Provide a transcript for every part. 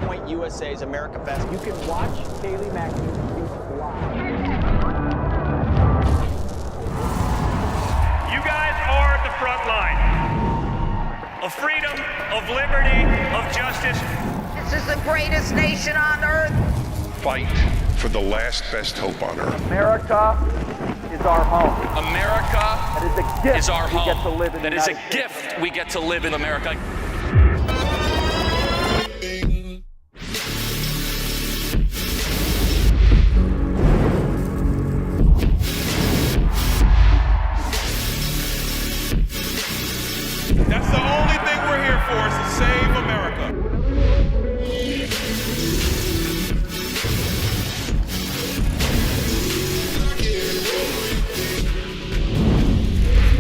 Point USA's America Fest. You can watch Kaylee McEnany speak live. You guys are at the front line of freedom, of liberty, of justice. This is the greatest nation on earth. Fight for the last best hope on earth. America is our home. America That is a gift is our home. we get to live in That the is a United States. gift we get to live in America. That's the only thing we're here for, is to save America.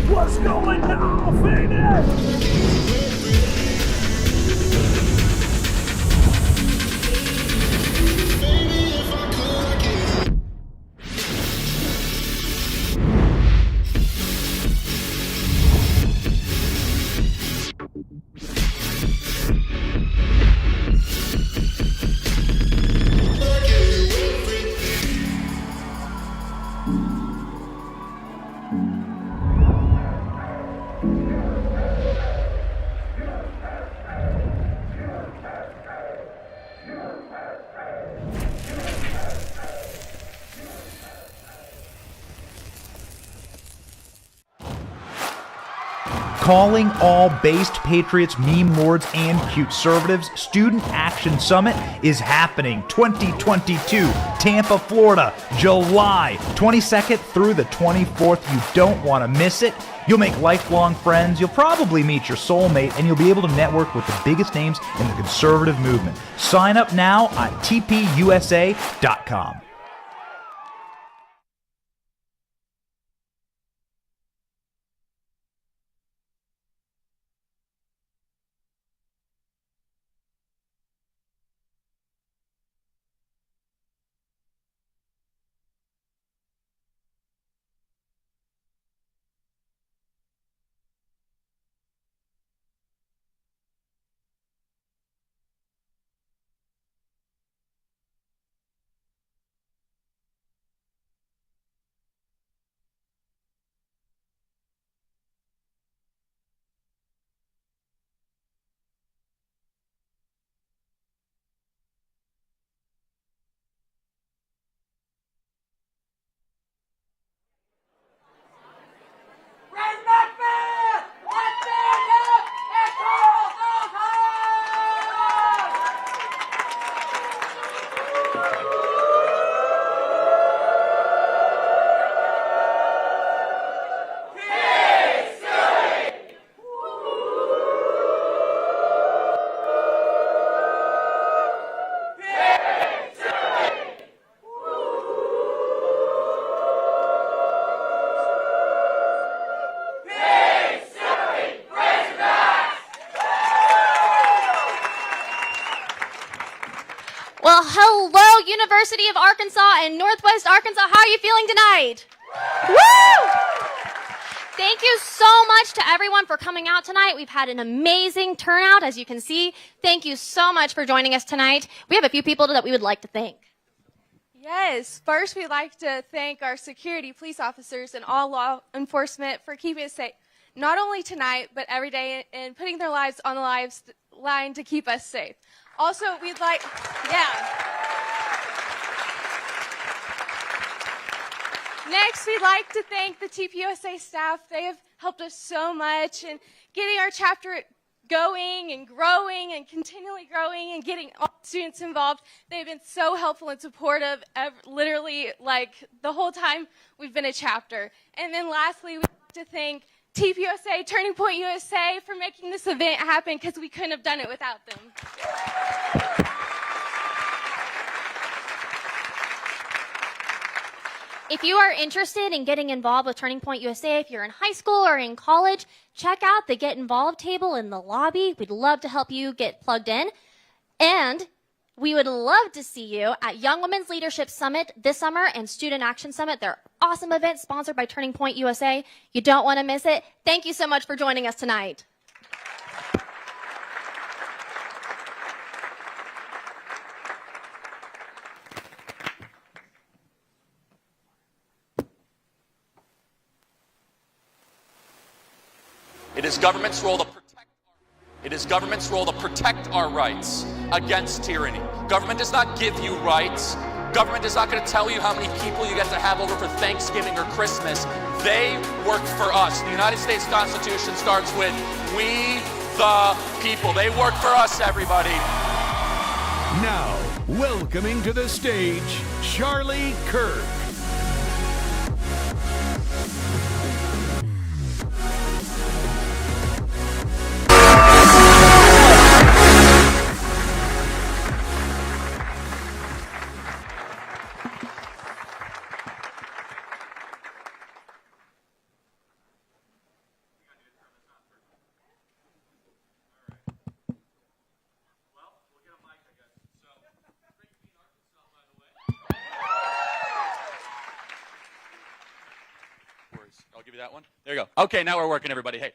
What's going on, Phoenix? Calling all based patriots, meme lords, and cute conservatives, Student Action Summit is happening 2022, Tampa, Florida, July 22nd through the 24th. You don't want to miss it. You'll make lifelong friends, you'll probably meet your soulmate, and you'll be able to network with the biggest names in the conservative movement. Sign up now at tpusa.com. Well, hello, University of Arkansas and Northwest Arkansas. How are you feeling tonight? Woo! Thank you so much to everyone for coming out tonight. We've had an amazing turnout, as you can see. Thank you so much for joining us tonight. We have a few people that we would like to thank. Yes, first we'd like to thank our security, police officers, and all law enforcement for keeping us safe, not only tonight, but every day, and putting their lives on the line to keep us safe. Also, we'd like, Next, we'd like to thank the TPUSA staff. They have helped us so much in getting our chapter going and growing and continually growing and getting all students involved. They've been so helpful and supportive, literally, like, the whole time we've been a chapter. And then lastly, we'd like to thank TPUSA, Turning Point USA, for making this event happen, because we couldn't have done it without them. If you are interested in getting involved with Turning Point USA, if you're in high school or in college, check out the Get Involved table in the lobby. We'd love to help you get plugged in. And we would love to see you at Young Women's Leadership Summit this summer and Student Action Summit. They're awesome events sponsored by Turning Point USA. You don't want to miss it. Thank you so much for joining us tonight. It is government's role to protect our rights against tyranny. Government does not give you rights. Government is not going to tell you how many people you get to have over for Thanksgiving or Christmas. They work for us. The United States Constitution starts with we the people. They work for us, everybody. Now, welcoming to the stage, Charlie Kirk. I'll give you that one. There you go. Okay, now we're working, everybody. Hey,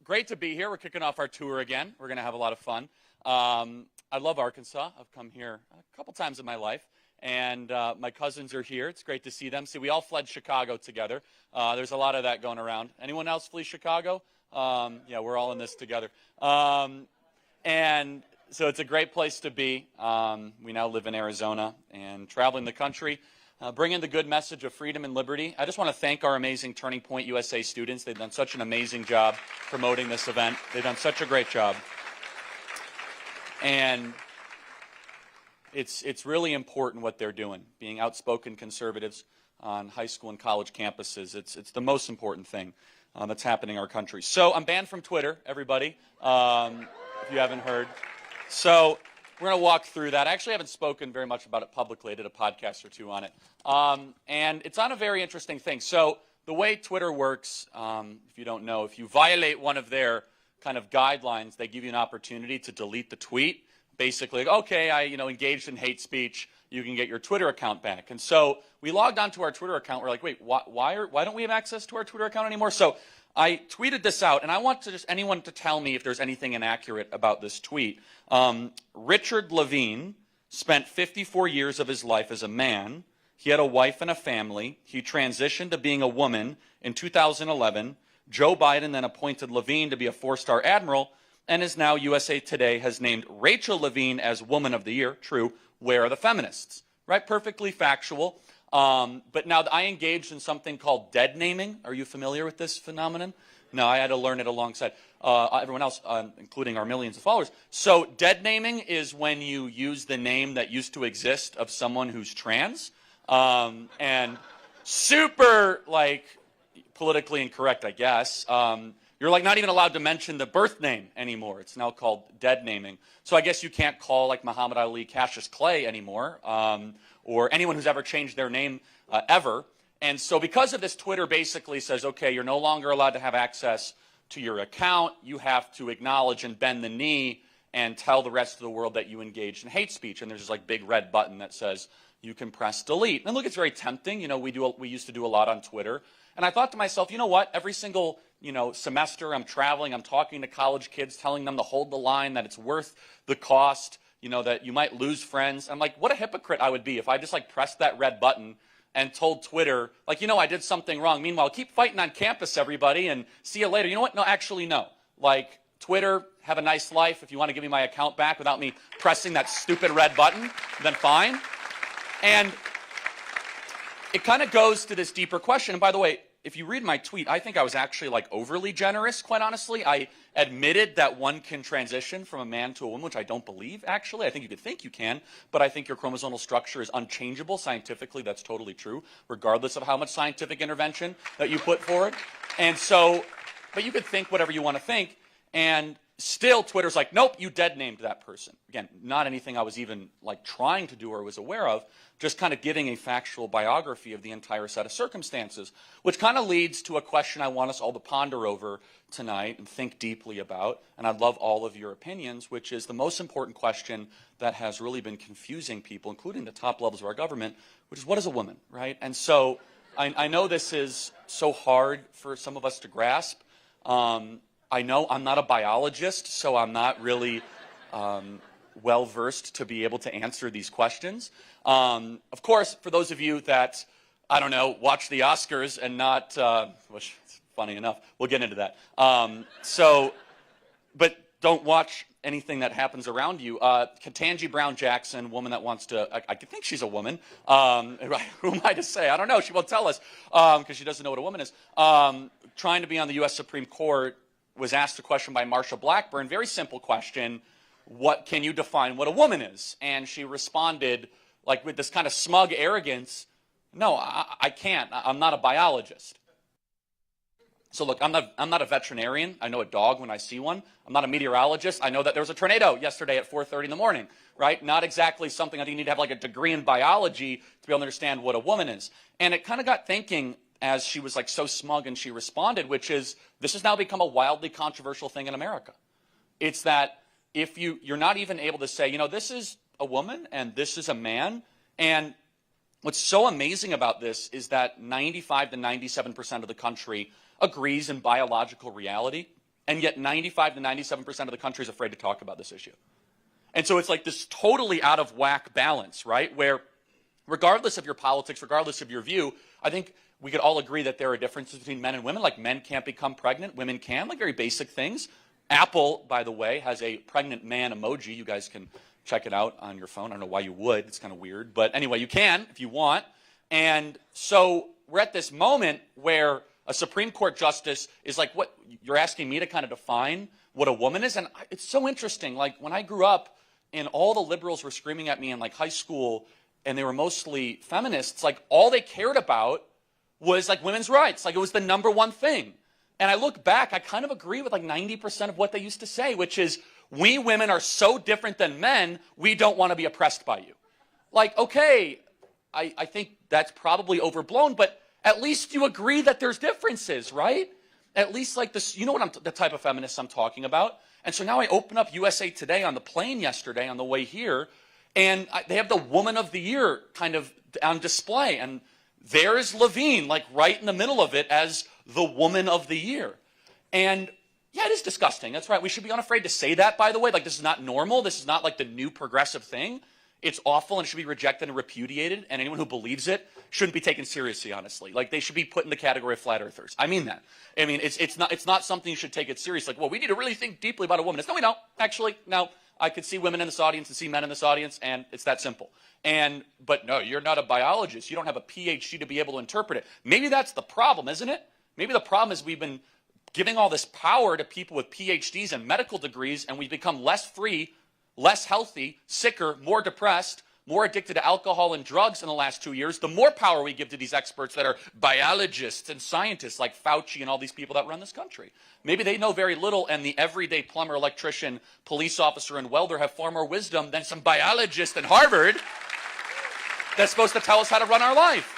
great to be here. We're kicking off our tour again. We're going to have a lot of fun. I love Arkansas. I've come here a couple times in my life, and my cousins are here. It's great to see them. See, we all fled Chicago together. There's a lot of that going around. Anyone else flee Chicago? Yeah, we're all in this together. And so it's a great place to be. We now live in Arizona and traveling the country. Bringing the good message of freedom and liberty. I just want to thank our amazing Turning Point USA students. They've done such an amazing job promoting this event. They've done such a great job. And it's really important what they're doing, being outspoken conservatives on high school and college campuses. It's the most important thing that's happening in our country. So I'm banned from Twitter, everybody, if you haven't heard. So we're going to walk through that. I actually haven't spoken very much about it publicly. I did a podcast or two on it. And it's on a very interesting thing. So the way Twitter works, if you don't know, if you violate one of their kind of guidelines, they give you an opportunity to delete the tweet. Basically, okay, I engaged in hate speech. You can get your Twitter account back. And so we logged onto our Twitter account. We're like, wait, why don't we have access to our Twitter account anymore? So I tweeted this out, and I want to just anyone to tell me if there's anything inaccurate about this tweet. Richard Levine spent 54 years of his life as a man. He had a wife and a family. He transitioned to being a woman in 2011. Joe Biden then appointed Levine to be a 4-star admiral, and is now USA Today has named Rachel Levine as Woman of the Year. True. Where are the feminists? Right? Perfectly factual. But now I engaged in something called dead naming. Are you familiar with this phenomenon? No, I had to learn it alongside everyone else, including our millions of followers. So dead naming is when you use the name that used to exist of someone who's trans. And super, like, politically incorrect, I guess. You're like not even allowed to mention the birth name anymore. It's now called dead naming. So I guess you can't call like Muhammad Ali Cassius Clay anymore, or anyone who's ever changed their name ever. And so because of this, Twitter basically says, okay, you're no longer allowed to have access to your account. You have to acknowledge and bend the knee and tell the rest of the world that you engaged in hate speech. And there's this like big red button that says you can press delete. And look, it's very tempting. You know, we used to do a lot on Twitter. And I thought to myself, you know what? Every single semester I'm traveling, I'm talking to college kids, telling them to hold the line, that it's worth the cost, that you might lose friends. I'm like, what a hypocrite I would be if I just like pressed that red button and told Twitter, like, I did something wrong. Meanwhile, keep fighting on campus, everybody, and see you later. You know what? No, actually, no. Like, Twitter, have a nice life. If you want to give me my account back without me pressing that stupid red button, then fine. And it kind of goes to this deeper question. And by the way, if you read my tweet, I think I was actually like overly generous, quite honestly. I admitted that one can transition from a man to a woman, which I don't believe, actually. I think you could think you can, but I think your chromosomal structure is unchangeable. Scientifically, that's totally true, regardless of how much scientific intervention that you put forward. And so, but you could think whatever you want to think, and still Twitter's like, nope, you dead named that person. Again, not anything I was even like trying to do or was aware of, just kind of giving a factual biography of the entire set of circumstances, which kind of leads to a question I want us all to ponder over tonight and think deeply about, and I'd love all of your opinions, which is the most important question that has really been confusing people, including the top levels of our government, which is, what is a woman, right? And so I know this is so hard for some of us to grasp. I know I'm not a biologist, so I'm not really well-versed to be able to answer these questions. Of course, for those of you that, I don't know, watch the Oscars and not, which is funny enough. We'll get into that. But don't watch anything that happens around you. Ketanji Brown Jackson, woman that wants to, I think she's a woman. Who am I to say? I don't know. She won't tell us because she doesn't know what a woman is. Trying to be on the U.S. Supreme Court, was asked a question by Marsha Blackburn, very simple question, what can you define what a woman is? And she responded like with this kind of smug arrogance, no, I can't. I'm not a biologist. So look, I'm not a veterinarian. I know a dog when I see one. I'm not a meteorologist. I know that there was a tornado yesterday at 4:30 in the morning, right? Not exactly something that you need to have like a degree in biology to be able to understand what a woman is. And it kind of got thinking as she was like so smug and she responded, which is, this has now become a wildly controversial thing in America. It's that if you're not even able to say, you know, this is a woman and this is a man. And what's so amazing about this is that 95 to 97% of the country agrees in biological reality, and yet 95 to 97% of the country is afraid to talk about this issue. And so it's like this totally out of whack balance, right? Where regardless of your politics, regardless of your view, I think we could all agree that there are differences between men and women, like men can't become pregnant, women can, like very basic things. Apple, by the way, has a pregnant man emoji. You guys can check it out on your phone. I don't know why you would. It's kind of weird. But anyway, you can if you want. And so we're at this moment where a Supreme Court justice is like, what, you're asking me to kind of define what a woman is? And it's so interesting. Like when I grew up and all the liberals were screaming at me in like high school and they were mostly feminists, like all they cared about was like women's rights. Like it was the #1 thing. And I look back, I kind of agree with like 90% of what they used to say, which is we women are so different than men, we don't want to be oppressed by you. Like, okay, I think that's probably overblown, but at least you agree that there's differences, right? At least like this, you know what the type of feminists I'm talking about. And so now I open up USA Today on the plane yesterday on the way here, and they have the Woman of the Year kind of on display. And there's Levine, like right in the middle of it as the Woman of the Year. And yeah, it is disgusting. That's right. We should be unafraid to say that, by the way. Like this is not normal. This is not like the new progressive thing. It's awful and it should be rejected and repudiated. And anyone who believes it shouldn't be taken seriously, honestly. Like they should be put in the category of flat earthers. I mean that. I mean, it's not something you should take it seriously. Like, well, we need to really think deeply about a woman. No, we don't. Actually, no. I could see women in this audience and see men in this audience, and it's that simple. But no, you're not a biologist. You don't have a PhD to be able to interpret it. Maybe that's the problem, isn't it? Maybe the problem is we've been giving all this power to people with PhDs and medical degrees, and we've become less free, less healthy, sicker, more depressed, more addicted to alcohol and drugs in the last 2 years, the more power we give to these experts that are biologists and scientists like Fauci and all these people that run this country. Maybe they know very little, and the everyday plumber, electrician, police officer, and welder have far more wisdom than some biologist in Harvard that's supposed to tell us how to run our life.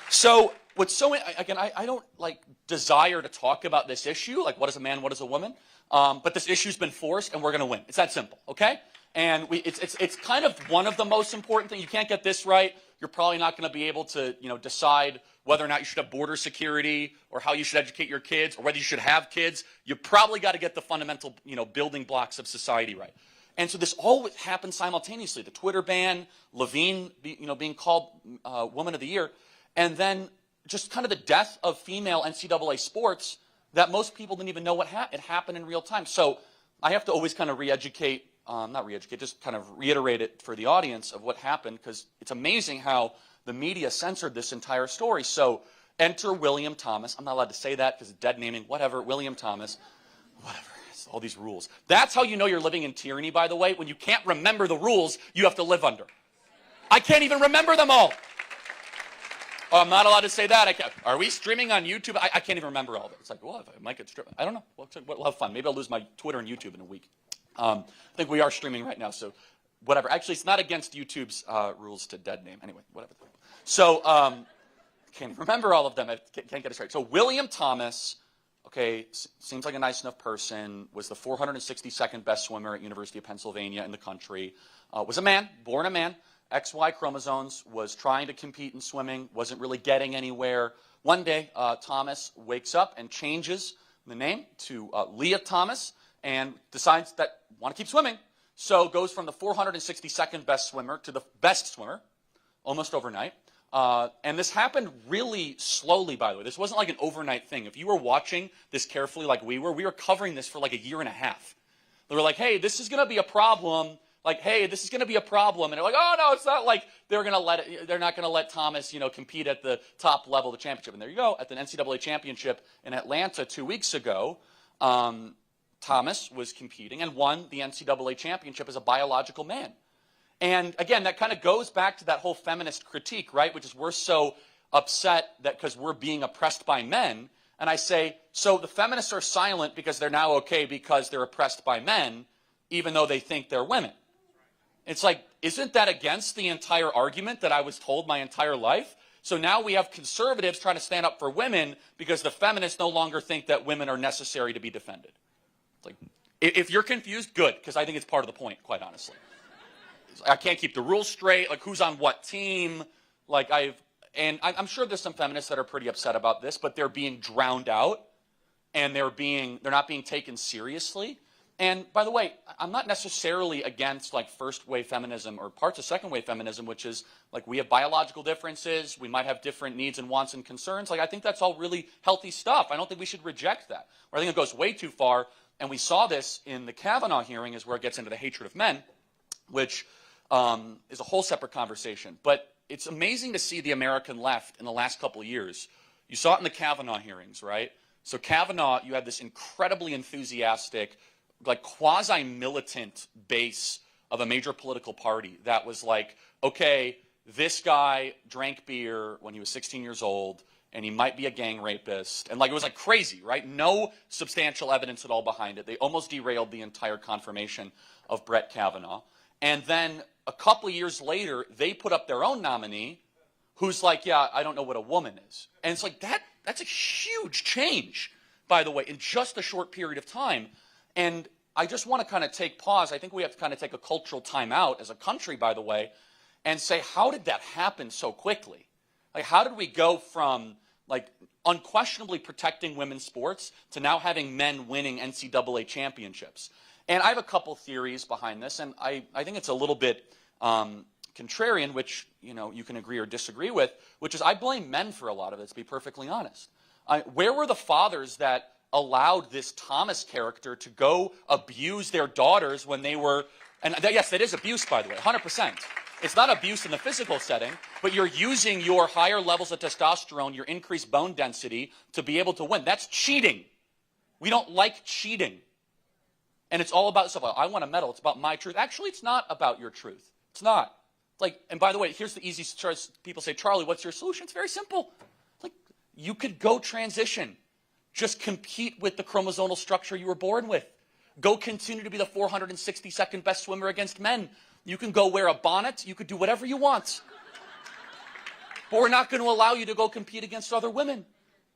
So what's so, again, I don't like desire to talk about this issue, like what is a man, what is a woman, but this issue's been forced and we're going to win. It's that simple, okay? And it's kind of one of the most important things. You can't get this right, you're probably not going to be able to, decide whether or not you should have border security or how you should educate your kids or whether you should have kids. You probably got to get the fundamental, building blocks of society right. And so this all happened simultaneously. The Twitter ban, Levine, being called Woman of the Year, and then just kind of the death of female NCAA sports that most people didn't even know it happened in real time. So I have to always kind of just kind of reiterate it for the audience of what happened, because it's amazing how the media censored this entire story. So enter William Thomas. I'm not allowed to say that because it's dead naming, whatever, William Thomas, whatever. All these rules. That's how you know you're living in tyranny, by the way. When you can't remember the rules you have to live under. I can't even remember them all. Oh, I'm not allowed to say that. Are we streaming on YouTube? I can't even remember all of it. It's like, well, I might get streamed. I don't know. We'll have fun. Maybe I'll lose my Twitter and YouTube in a week. I think we are streaming right now, so whatever. Actually, it's not against YouTube's rules to dead name. Anyway, whatever. So, can't remember all of them. I can't get it straight. So, William Thomas, okay, seems like a nice enough person, was the 462nd best swimmer at University of Pennsylvania in the country, was a man, born a man, XY chromosomes, was trying to compete in swimming, wasn't really getting anywhere. One day, Thomas wakes up and changes the name to Leah Thomas and decides that want to keep swimming. So goes from the 462nd best swimmer to the best swimmer, almost overnight. And this happened really slowly, by the way. This wasn't like an overnight thing. If you were watching this carefully like we were covering this for like a year and a half. They were like, hey, this is going to be a problem. Like, hey, this is going to be a problem. And they're like, oh, no, it's not like they're not going to let Thomas, compete at the top level of the championship. And there you go. At the NCAA championship in Atlanta 2 weeks ago, Thomas was competing and won the NCAA championship as a biological man. And again, that kind of goes back to that whole feminist critique, right? Which is we're so upset that because we're being oppressed by men. And I say, so the feminists are silent because they're now okay because they're oppressed by men, even though they think they're women. It's like, isn't that against the entire argument that I was told my entire life? So now we have conservatives trying to stand up for women because the feminists no longer think that women are necessary to be defended. It's like, if you're confused, good, because I think it's part of the point, quite honestly. I can't keep the rules straight, like who's on what team, like I'm sure there's some feminists that are pretty upset about this, but they're being drowned out and they're not being taken seriously. And by the way, I'm not necessarily against like first wave feminism or parts of second wave feminism, which is like we have biological differences, we might have different needs and wants and concerns. Like I think that's all really healthy stuff. I don't think we should reject that. Or I think it goes way too far, and we saw this in the Kavanaugh hearing is where it gets into the hatred of men, which is a whole separate conversation. But it's amazing to see the American left in the last couple of years. You saw it in the Kavanaugh hearings, right? So Kavanaugh, you had this incredibly enthusiastic, like quasi-militant base of a major political party that was like, okay, this guy drank beer when he was 16 years old, and he might be a gang rapist. And like it was like crazy, right? No substantial evidence at all behind it. They almost derailed the entire confirmation of Brett Kavanaugh. And then a couple of years later, they put up their own nominee who's like, yeah, I don't know what a woman is. And it's like, that's a huge change, by the way, in just a short period of time. And I just want to kind of take pause. I think we have to kind of take a cultural timeout as a country, by the way, and say, how did that happen so quickly? Like, how did we go from, like, unquestionably protecting women's sports to now having men winning NCAA championships? And I have a couple theories behind this, and I think it's a little bit contrarian, which you can agree or disagree with, which is I blame men for a lot of it, to be perfectly honest. Where were the fathers that allowed this Thomas character to go abuse their daughters when they were, and yes, that is abuse, by the way, 100%. It's not abuse in the physical setting, but you're using your higher levels of testosterone, your increased bone density to be able to win. That's cheating. We don't like cheating. And it's all about stuff. I want a medal. It's about my truth. Actually, it's not about your truth. It's not. Like, and by the way, here's the easiest choice. People say, Charlie, what's your solution? It's very simple. Like, you could go transition. Just compete with the chromosomal structure you were born with. Go continue to be the 462nd best swimmer against men. You can go wear a bonnet. You could do whatever you want. But we're not going to allow you to go compete against other women.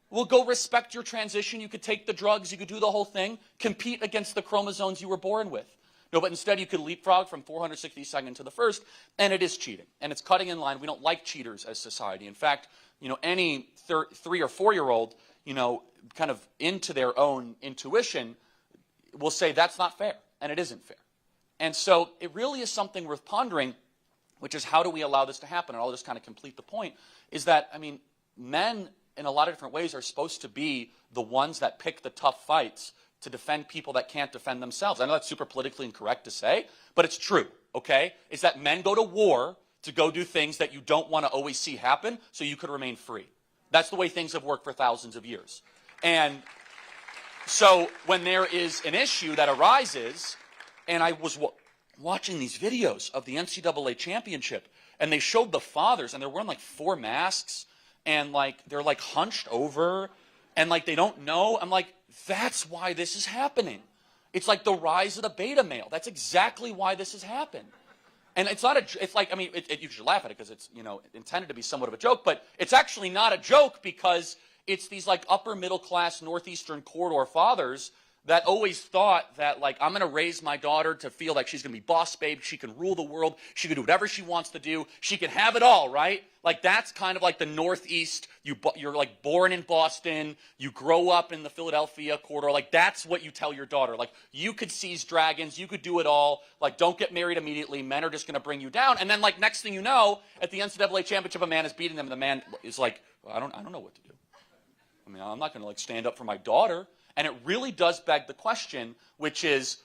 We'll go respect your transition. You could take the drugs. You could do the whole thing. Compete against the chromosomes you were born with. No, but instead you could leapfrog from 462nd to the first, and it is cheating. And it's cutting in line. We don't like cheaters as society. In fact, any 3 or 4-year-old, kind of into their own intuition will say that's not fair, and it isn't fair. And so it really is something worth pondering, which is how do we allow this to happen? And I'll just kind of complete the point, is that, men in a lot of different ways are supposed to be the ones that pick the tough fights to defend people that can't defend themselves. I know that's super politically incorrect to say, but it's true, okay? Is that men go to war to go do things that you don't want to always see happen so you could remain free. That's the way things have worked for thousands of years. And so when there is an issue that arises, and I was watching these videos of the NCAA championship, and they showed the fathers, and they're wearing like 4 masks, and like they're like hunched over, and like they don't know. I'm like, that's why this is happening. It's like the rise of the beta male. That's exactly why this has happened. And it's not it's like, you should laugh at it because it's, intended to be somewhat of a joke, but it's actually not a joke because it's these like upper middle class Northeastern corridor fathers that always thought that, like, I'm going to raise my daughter to feel like she's going to be boss babe, she can rule the world, she can do whatever she wants to do, she can have it all, right? Like, that's kind of like the Northeast. You're like born in Boston, you grow up in the Philadelphia corridor, like that's what you tell your daughter. Like, you could seize dragons, you could do it all, like, don't get married immediately, men are just going to bring you down. And then, like, next thing you know, at the NCAA championship, a man is beating them, and the man is like, well, I don't know what to do. I mean, I'm not going to, like, stand up for my daughter. And it really does beg the question, which is,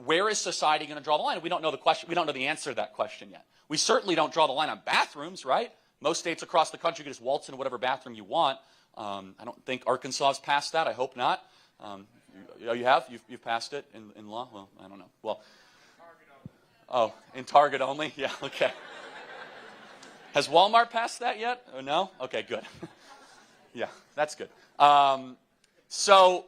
where is society going to draw the line? We don't know the question. We don't know the answer to that question yet. We certainly don't draw the line on bathrooms, right? Most states across the country, you can just waltz into whatever bathroom you want. I don't think Arkansas has passed that. I hope not. You have? You've passed it in law? Well, I don't know. Well, oh, in Target only? Yeah, okay. Has Walmart passed that yet? Oh, no? Okay, good. Yeah, that's good. So,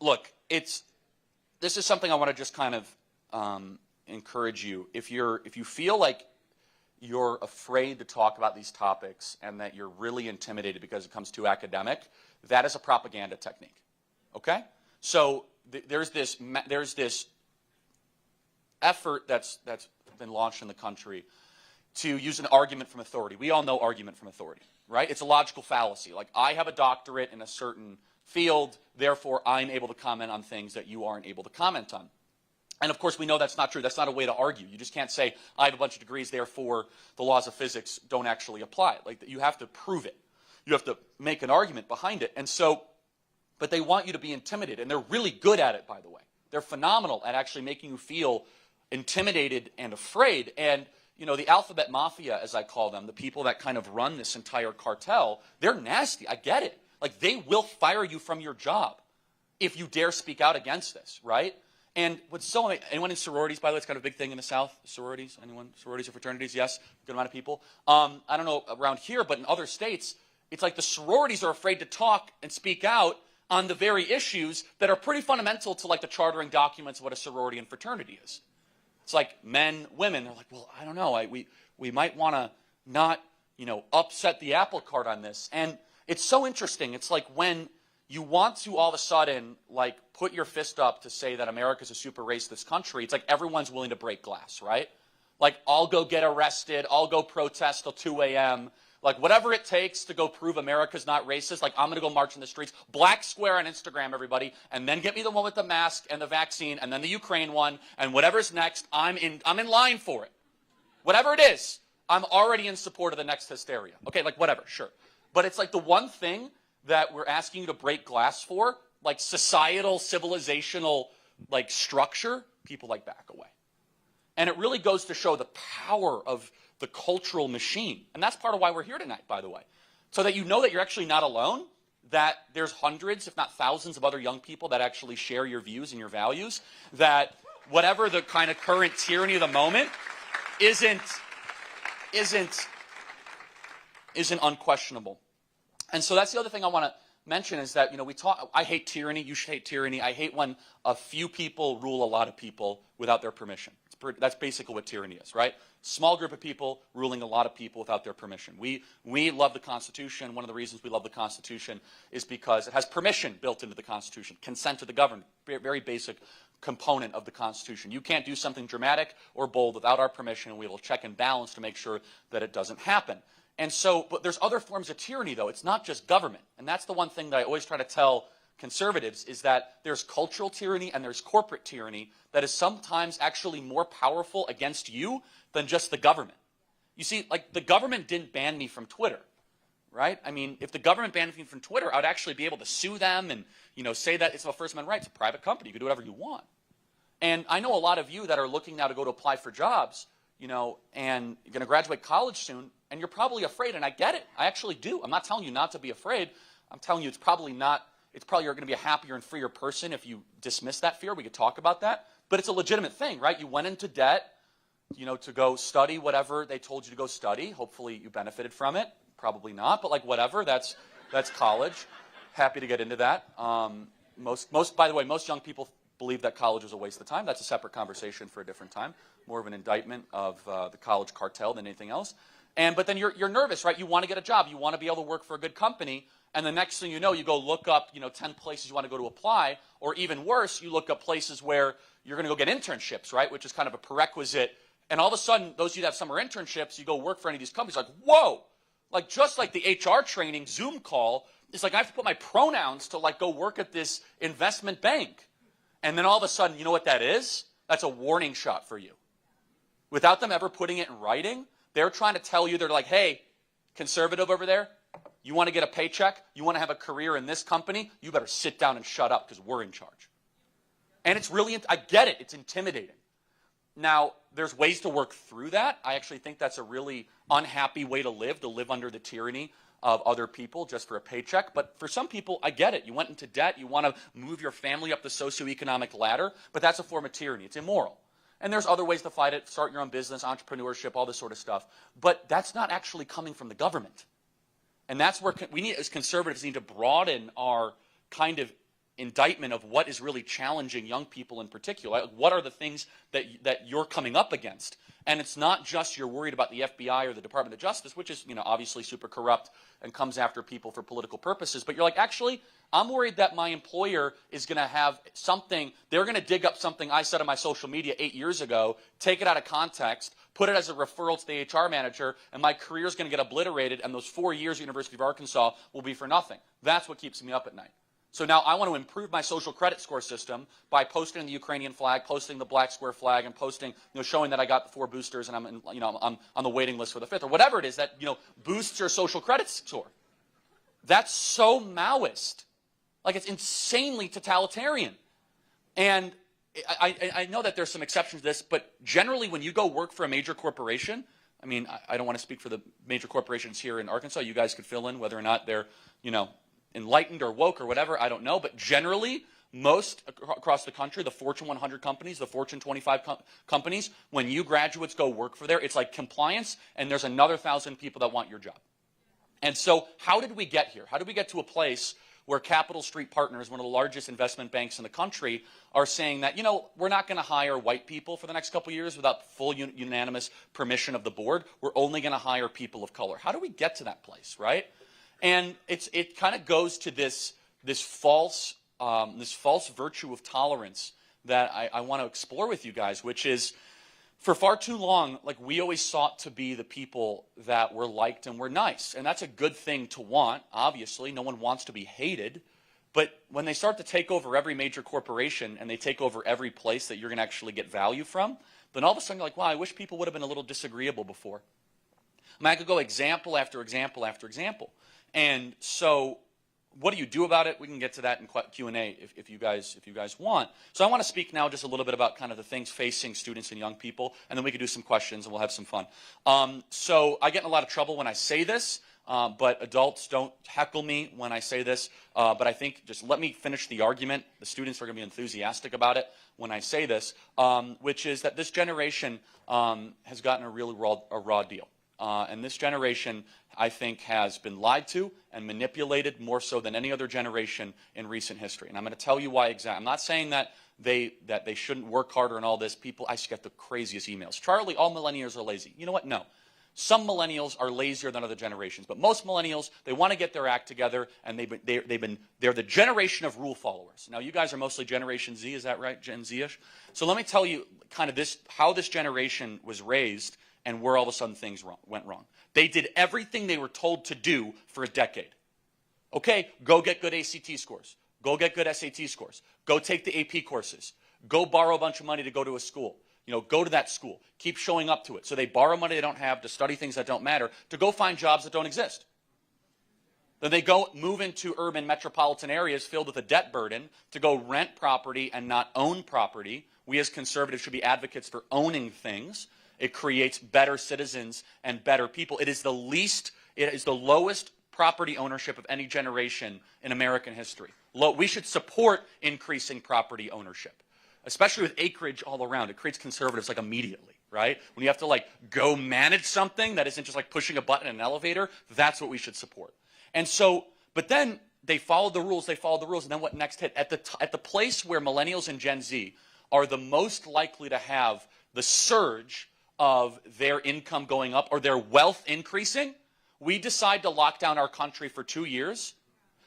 look, this is something I want to just kind of encourage you. If you feel like you're afraid to talk about these topics and that you're really intimidated because it comes too academic, that is a propaganda technique. Okay? So there's this effort that's been launched in the country to use an argument from authority. We all know argument from authority, right? It's a logical fallacy. Like, I have a doctorate in a certain field, therefore I'm able to comment on things that you aren't able to comment on. And of course we know that's not true. That's not a way to argue. You just can't say, I have a bunch of degrees, therefore the laws of physics don't actually apply. Like, you have to prove it. You have to make an argument behind it. And so, but they want you to be intimidated, and they're really good at it, by the way. They're phenomenal at actually making you feel intimidated and afraid. And you know, the alphabet mafia, as I call them, the people that kind of run this entire cartel, they're nasty. I get it. Like, they will fire you from your job if you dare speak out against this, right? And what's so amazing, anyone in sororities, by the way, it's kind of a big thing in the South, sororities, anyone? Sororities or fraternities? Yes, good amount of people. I don't know around here, but in other states, it's like the sororities are afraid to talk and speak out on the very issues that are pretty fundamental to, like, the chartering documents of what a sorority and fraternity is. It's like men, women, they're like, well, I don't know, we might want to not, you know, upset the apple cart on this. And it's so interesting. It's like when you want to all of a sudden, like, put your fist up to say that America's a super racist country, it's like everyone's willing to break glass, right? Like, I'll go get arrested, I'll go protest till 2 a.m., like, whatever it takes to go prove America's not racist, like, I'm going to go march in the streets, black square on Instagram, everybody, and then get me the one with the mask and the vaccine, and then the Ukraine one, and whatever's next, I'm in line for it. Whatever it is, I'm already in support of the next hysteria. Okay, like, whatever, sure. But it's like the one thing that we're asking you to break glass for, like societal, civilizational, like, structure, people, like, back away. And it really goes to show the power of the cultural machine. And that's part of why we're here tonight, by the way. So that you know that you're actually not alone, that there's hundreds, if not thousands, of other young people that actually share your views and your values, that whatever the kind of current tyranny of the moment isn't unquestionable. And so that's the other thing I want to mention is that, you know, I hate tyranny, you should hate tyranny. I hate when a few people rule a lot of people without their permission. That's basically what tyranny is, right? Small group of people ruling a lot of people without their permission. We love the Constitution. One of the reasons we love the Constitution is because it has permission built into the Constitution. Consent to the governed, very basic component of the Constitution. You can't do something dramatic or bold without our permission, and we will check and balance to make sure that it doesn't happen. And so, but there's other forms of tyranny, though. It's not just government. And that's the one thing that I always try to tell conservatives is that there's cultural tyranny and there's corporate tyranny that is sometimes actually more powerful against you than just the government. You see, like, the government didn't ban me from Twitter, right? I mean, if the government banned me from Twitter, I would actually be able to sue them and, you know, say that it's a First Amendment right. It's a private company. You can do whatever you want. And I know a lot of you that are looking now to go to apply for jobs, you know, and you're going to graduate college soon, and you're probably afraid, and I get it. I actually do. I'm not telling you not to be afraid. I'm telling you it's probably you're going to be a happier and freer person if you dismiss that fear. We could talk about that. But it's a legitimate thing, right? You went into debt, you know, to go study whatever they told you to go study. Hopefully you benefited from it. Probably not, but, like, whatever. That's college. Happy to get into that. By the way, most young people believe that college is a waste of time. That's a separate conversation for a different time. More of an indictment of the college cartel than anything else. But then you're nervous, right? You want to get a job. You want to be able to work for a good company. And the next thing you know, you go look up, 10 places you want to go to apply. Or even worse, you look up places where you're going to go get internships, right? Which is kind of a prerequisite. And all of a sudden, those of you that have summer internships, you go work for any of these companies, like, whoa! Like, just like the HR training Zoom call, it's like I have to put my pronouns to, like, go work at this investment bank. And then all of a sudden, you know what that is? That's a warning shot for you. Without them ever putting it in writing, they're trying to tell you, they're like, hey, conservative over there, you want to get a paycheck? You want to have a career in this company? You better sit down and shut up because we're in charge. And it's really, I get it, it's intimidating. Now, there's ways to work through that. I actually think that's a really unhappy way to live under the tyranny of other people just for a paycheck. But for some people, I get it. You went into debt. You want to move your family up the socioeconomic ladder. But that's a form of tyranny. It's immoral. And there's other ways to fight it. Start your own business, entrepreneurship, all this sort of stuff. But that's not actually coming from the government. And that's where we need, as conservatives, need to broaden our kind of indictment of what is really challenging young people in particular. Like, what are the things that you're coming up against? And it's not just you're worried about the FBI or the Department of Justice, which is, obviously super corrupt and comes after people for political purposes. But you're like, actually, I'm worried that my employer is going to have something, they're going to dig up something I said on my social media 8 years ago, take it out of context, put it as a referral to the HR manager, and my career is going to get obliterated, and those 4 years at University of Arkansas will be for nothing. That's what keeps me up at night. So now I want to improve my social credit score system by posting the Ukrainian flag, posting the black square flag, and posting, showing that I got the 4 boosters and I'm on the waiting list for the 5th, or whatever it is that, boosts your social credit score. That's so Maoist. Like, it's insanely totalitarian. And I know that there's some exceptions to this, but generally when you go work for a major corporation, I don't want to speak for the major corporations here in Arkansas. You guys could fill in whether or not they're, enlightened or woke or whatever, I don't know. But generally, most across the country, the Fortune 100 companies, the Fortune 25 companies, when you graduates go work for there, it's like compliance, and there's another 1,000 people that want your job. And so how did we get here? How did we get to a place where Capital Street Partners, one of the largest investment banks in the country, are saying that, we're not going to hire white people for the next couple of years without full unanimous permission of the board. We're only going to hire people of color. How do we get to that place, right? And it kind of goes to this false virtue of tolerance that I want to explore with you guys, which is, for far too long, like, we always sought to be the people that were liked and were nice. And that's a good thing to want, obviously. No one wants to be hated. But when they start to take over every major corporation and they take over every place that you're going to actually get value from, then all of a sudden you're like, wow, I wish people would have been a little disagreeable before. I could go example after example after example. And so what do you do about it? We can get to that in Q&A if you guys want. So I want to speak now just a little bit about kind of the things facing students and young people, and then we can do some questions and we'll have some fun. So I get in a lot of trouble when I say this, but adults don't heckle me when I say this. But I think just let me finish the argument. The students are going to be enthusiastic about it when I say this, which is that this generation has gotten a really raw deal. And this generation, I think, has been lied to and manipulated more so than any other generation in recent history. And I'm going to tell you why exactly. I'm not saying that they shouldn't work harder and all this. People, I just get the craziest emails. Charlie, all millennials are lazy. You know what? No. Some millennials are lazier than other generations, but most millennials, they want to get their act together, and they're the generation of rule followers. Now, you guys are mostly Generation Z, is that right? Gen Z-ish? So let me tell you kind of how this generation was raised and where all of a sudden things went wrong. They did everything they were told to do for a decade. Okay, go get good ACT scores. Go get good SAT scores. Go take the AP courses. Go borrow a bunch of money to go to a school. Go to that school. Keep showing up to it. So they borrow money they don't have to study things that don't matter, to go find jobs that don't exist. Then they go move into urban metropolitan areas filled with a debt burden to go rent property and not own property. We as conservatives should be advocates for owning things. It creates better citizens and better people. It is the lowest property ownership of any generation in American history. We should support increasing property ownership, especially with acreage all around. It creates conservatives like immediately, right? When you have to go manage something that isn't just like pushing a button in an elevator, that's what we should support. And so, but then they followed the rules, and then what next hit? At the place where millennials and Gen Z are the most likely to have the surge of their income going up or their wealth increasing, we decide to lock down our country for 2 years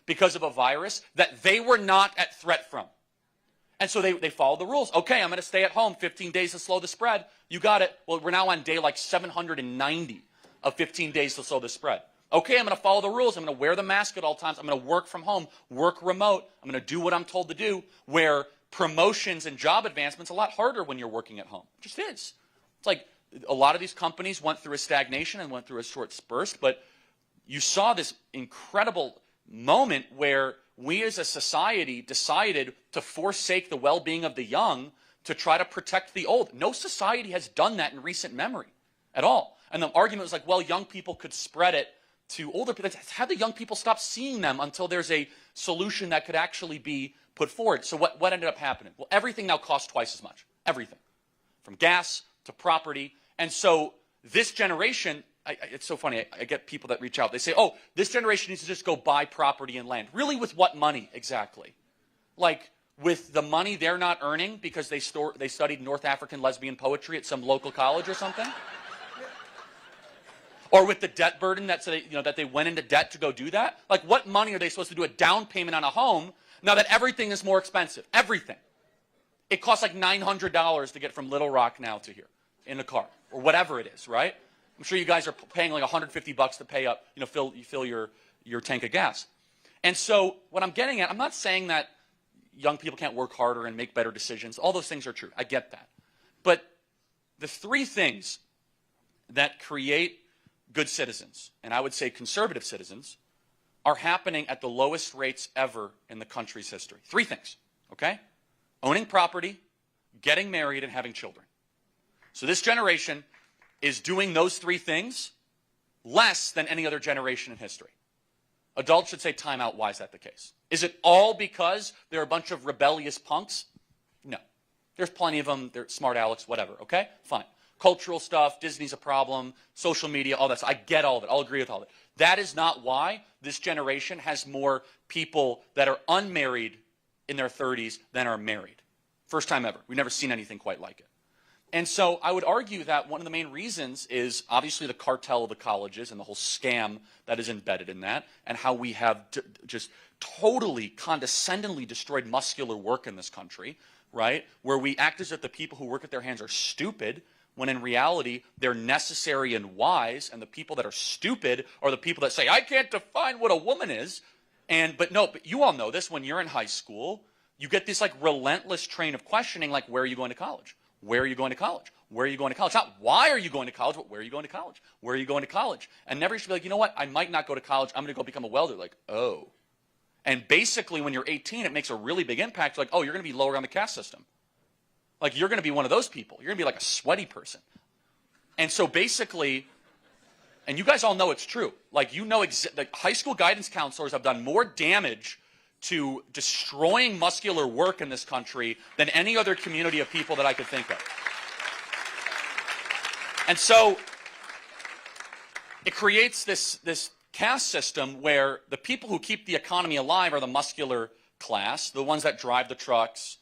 because of a virus that they were not at threat from. And so they followed the rules. Okay, I'm going to stay at home 15 days to slow the spread. You got it. Well, we're now on day like 790 of 15 days to slow the spread. Okay, I'm going to follow the rules. I'm going to wear the mask at all times. I'm going to work from home, work remote. I'm going to do what I'm told to do, where promotions and job advancements are a lot harder when you're working at home. It just is. It's like a lot of these companies went through a stagnation and went through a short burst, but you saw this incredible moment where we as a society decided to forsake the well-being of the young to try to protect the old. No society has done that in recent memory at all. And the argument was like, well, young people could spread it to older people. How do young people stop seeing them until there's a solution that could actually be put forward? So what ended up happening? Well, everything now costs twice as much. Everything. From gas to property. And so this generation, it's so funny, I get people that reach out. They say, oh, this generation needs to just go buy property and land. Really, with what money exactly? Like, with the money they're not earning because they studied North African lesbian poetry at some local college or something? Or with the debt burden that they went into debt to go do that? Like, what money are they supposed to do a down payment on a home now that everything is more expensive? Everything. It costs like $900 to get from Little Rock now to here in a car or whatever it is, right? I'm sure you guys are paying like $150 to pay up, fill your tank of gas. And so what I'm getting at, I'm not saying that young people can't work harder and make better decisions. All those things are true. I get that. But the three things that create good citizens, and I would say conservative citizens, are happening at the lowest rates ever in the country's history. Three things, okay? Owning property, getting married, and having children. So this generation is doing those three things less than any other generation in history. Adults should say, time out, why is that the case? Is it all because they're a bunch of rebellious punks? No. There's plenty of them. They're smart Alex, whatever, okay? Fine. Cultural stuff, Disney's a problem, social media, all that stuff. I get all of it. I'll agree with all of it. That is not why this generation has more people that are unmarried in their 30s than are married. First time ever. We've never seen anything quite like it. And so I would argue that one of the main reasons is obviously the cartel of the colleges and the whole scam that is embedded in that, and how we have just totally condescendingly destroyed muscular work in this country, right? Where we act as if the people who work at their hands are stupid, when in reality they're necessary and wise, and the people that are stupid are the people that say, I can't define what a woman is. But you all know this, when you're in high school, you get this like relentless train of questioning, like, where are you going to college? Where are you going to college? Where are you going to college? Not why are you going to college, but where are you going to college? Where are you going to college? And never should be like, you know what, I might not go to college, I'm going to go become a welder. Like, oh. And basically when you're 18, it makes a really big impact. Like, oh, you're going to be lower on the caste system. Like, you're going to be one of those people. You're going to be like a sweaty person. And so basically, and you guys all know it's true. Like, like high school guidance counselors have done more damage to destroying muscular work in this country than any other community of people that I could think of. And so it creates this caste system where the people who keep the economy alive are the muscular class, the ones that drive the trucks.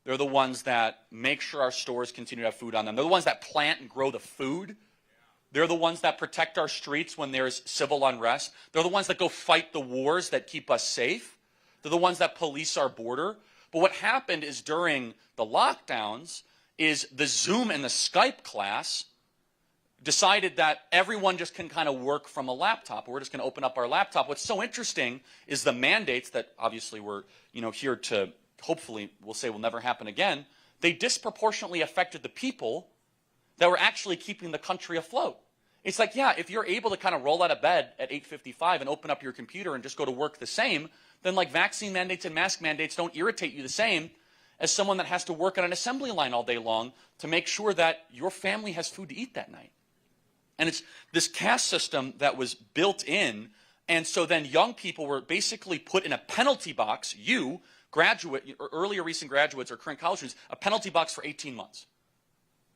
They're the ones that make sure our stores continue to have food on them. They're the ones that plant and grow the food. They're the ones that protect our streets when there's civil unrest. They're the ones that go fight the wars that keep us safe. They're the ones that police our border. But what happened is during the lockdowns is the Zoom and the Skype class decided that everyone just can kind of work from a laptop. We're just going to open up our laptop. What's so interesting is the mandates that obviously we're here to hopefully we'll say will never happen again. They disproportionately affected the people that were actually keeping the country afloat. It's like, yeah, if you're able to kind of roll out of bed at 8:55 and open up your computer and just go to work the same, then like vaccine mandates and mask mandates don't irritate you the same as someone that has to work on an assembly line all day long to make sure that your family has food to eat that night. And it's this caste system that was built in, and so then young people were basically put in a penalty box, earlier recent graduates or current college students, a penalty box for 18 months.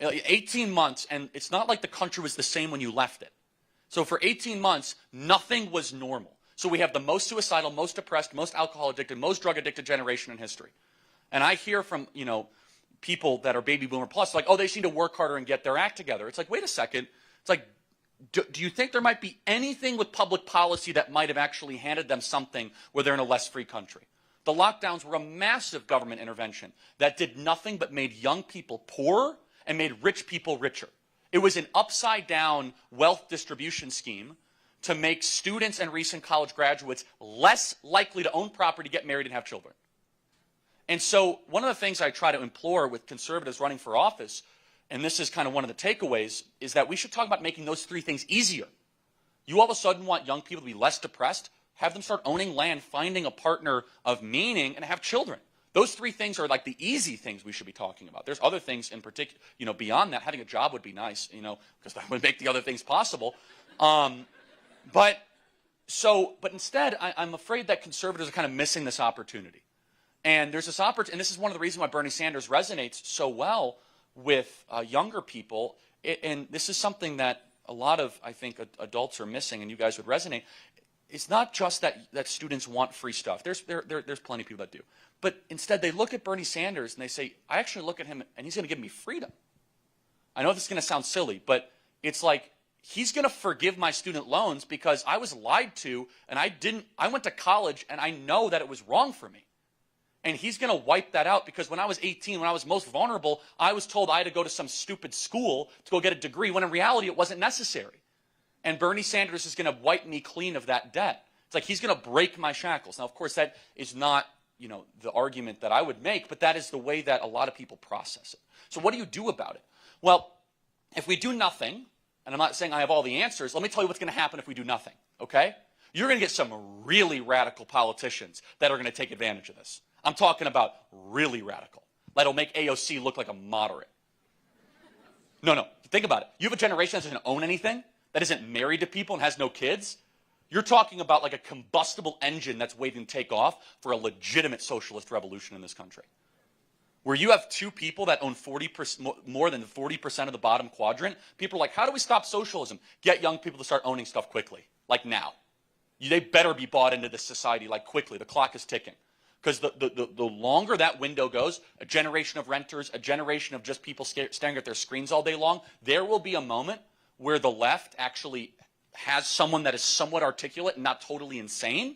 18 months, and it's not like the country was the same when you left it. So for 18 months, nothing was normal. So we have the most suicidal, most depressed, most alcohol addicted, most drug addicted generation in history. And I hear from, people that are baby boomer plus, like, oh, they just need to work harder and get their act together. It's like, wait a second. It's like, do you think there might be anything with public policy that might have actually handed them something where they're in a less free country? The lockdowns were a massive government intervention that did nothing but made young people poorer and made rich people richer. It was an upside-down wealth distribution scheme to make students and recent college graduates less likely to own property, get married, and have children. And so one of the things I try to implore with conservatives running for office, and this is kind of one of the takeaways, is that we should talk about making those three things easier. You all of a sudden want young people to be less depressed, have them start owning land, finding a partner of meaning, and have children. Those three things are like the easy things we should be talking about. There's other things in particular, beyond that. Having a job would be nice, because that would make the other things possible. But instead, I'm afraid that conservatives are kind of missing this opportunity. And there's this opportunity, and this is one of the reasons why Bernie Sanders resonates so well with younger people. And this is something that a lot of, I think, adults are missing, and you guys would resonate. It's not just that students want free stuff. There's plenty of people that do. But instead, they look at Bernie Sanders and they say, I actually look at him and he's going to give me freedom. I know this is going to sound silly, but it's like he's going to forgive my student loans because I was lied to and I went to college and I know that it was wrong for me. And he's going to wipe that out because when I was 18, when I was most vulnerable, I was told I had to go to some stupid school to go get a degree when in reality it wasn't necessary. And Bernie Sanders is going to wipe me clean of that debt. It's like he's going to break my shackles. Now, of course, that is not, the argument that I would make, but that is the way that a lot of people process it. So what do you do about it? Well, if we do nothing, and I'm not saying I have all the answers, let me tell you what's going to happen if we do nothing, okay? You're going to get some really radical politicians that are going to take advantage of this. I'm talking about really radical. That'll make AOC look like a moderate. No, think about it. You have a generation that doesn't own anything, that isn't married to people and has no kids. You're talking about like a combustible engine that's waiting to take off for a legitimate socialist revolution in this country. Where you have two people that own more than 40% of the bottom quadrant, people are like, how do we stop socialism? Get young people to start owning stuff quickly, like now. They better be bought into this society like quickly. The clock is ticking. Because the longer that window goes, a generation of renters, a generation of just people staring at their screens all day long, there will be a moment where the left actually has someone that is somewhat articulate and not totally insane,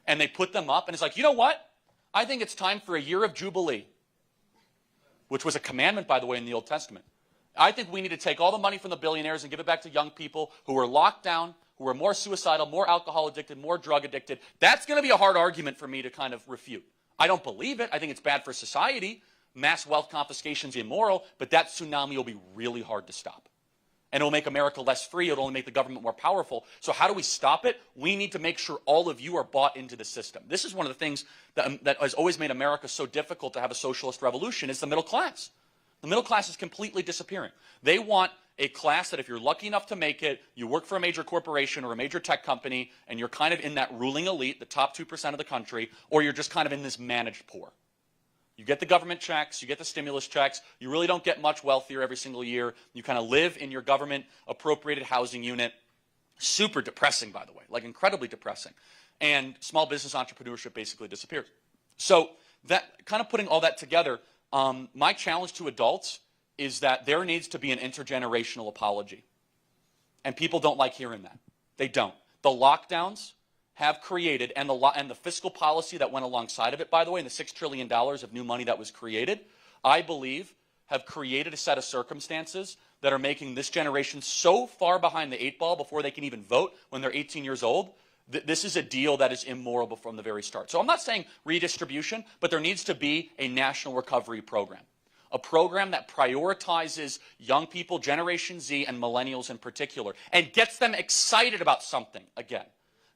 and they put them up, and it's like, you know what? I think it's time for a year of Jubilee, which was a commandment, by the way, in the Old Testament. I think we need to take all the money from the billionaires and give it back to young people who are locked down, who are more suicidal, more alcohol addicted, more drug addicted. That's going to be a hard argument for me to kind of refute. I don't believe it. I think it's bad for society. Mass wealth confiscation is immoral, but that tsunami will be really hard to stop. And it will make America less free. It will only make the government more powerful. So how do we stop it? We need to make sure all of you are bought into the system. This is one of the things that has always made America so difficult to have a socialist revolution is the middle class. The middle class is completely disappearing. They want a class that if you're lucky enough to make it, you work for a major corporation or a major tech company, and you're kind of in that ruling elite, the top 2% of the country, or you're just kind of in this managed poor. You get the government checks, you get the stimulus checks, you really don't get much wealthier every single year. You kind of live in your government appropriated housing unit. Super depressing, by the way, like incredibly depressing. And small business entrepreneurship basically disappears. So that kind of putting all that together, my challenge to adults is that there needs to be an intergenerational apology. And people don't like hearing that. They don't. The lockdowns have created, and the fiscal policy that went alongside of it, by the way, and the $6 trillion of new money that was created, I believe have created a set of circumstances that are making this generation so far behind the 8 ball before they can even vote when they're 18 years old. This is a deal that is immoral from the very start. So I'm not saying redistribution, but there needs to be a national recovery program. A program that prioritizes young people, Generation Z and millennials in particular, and gets them excited about something again.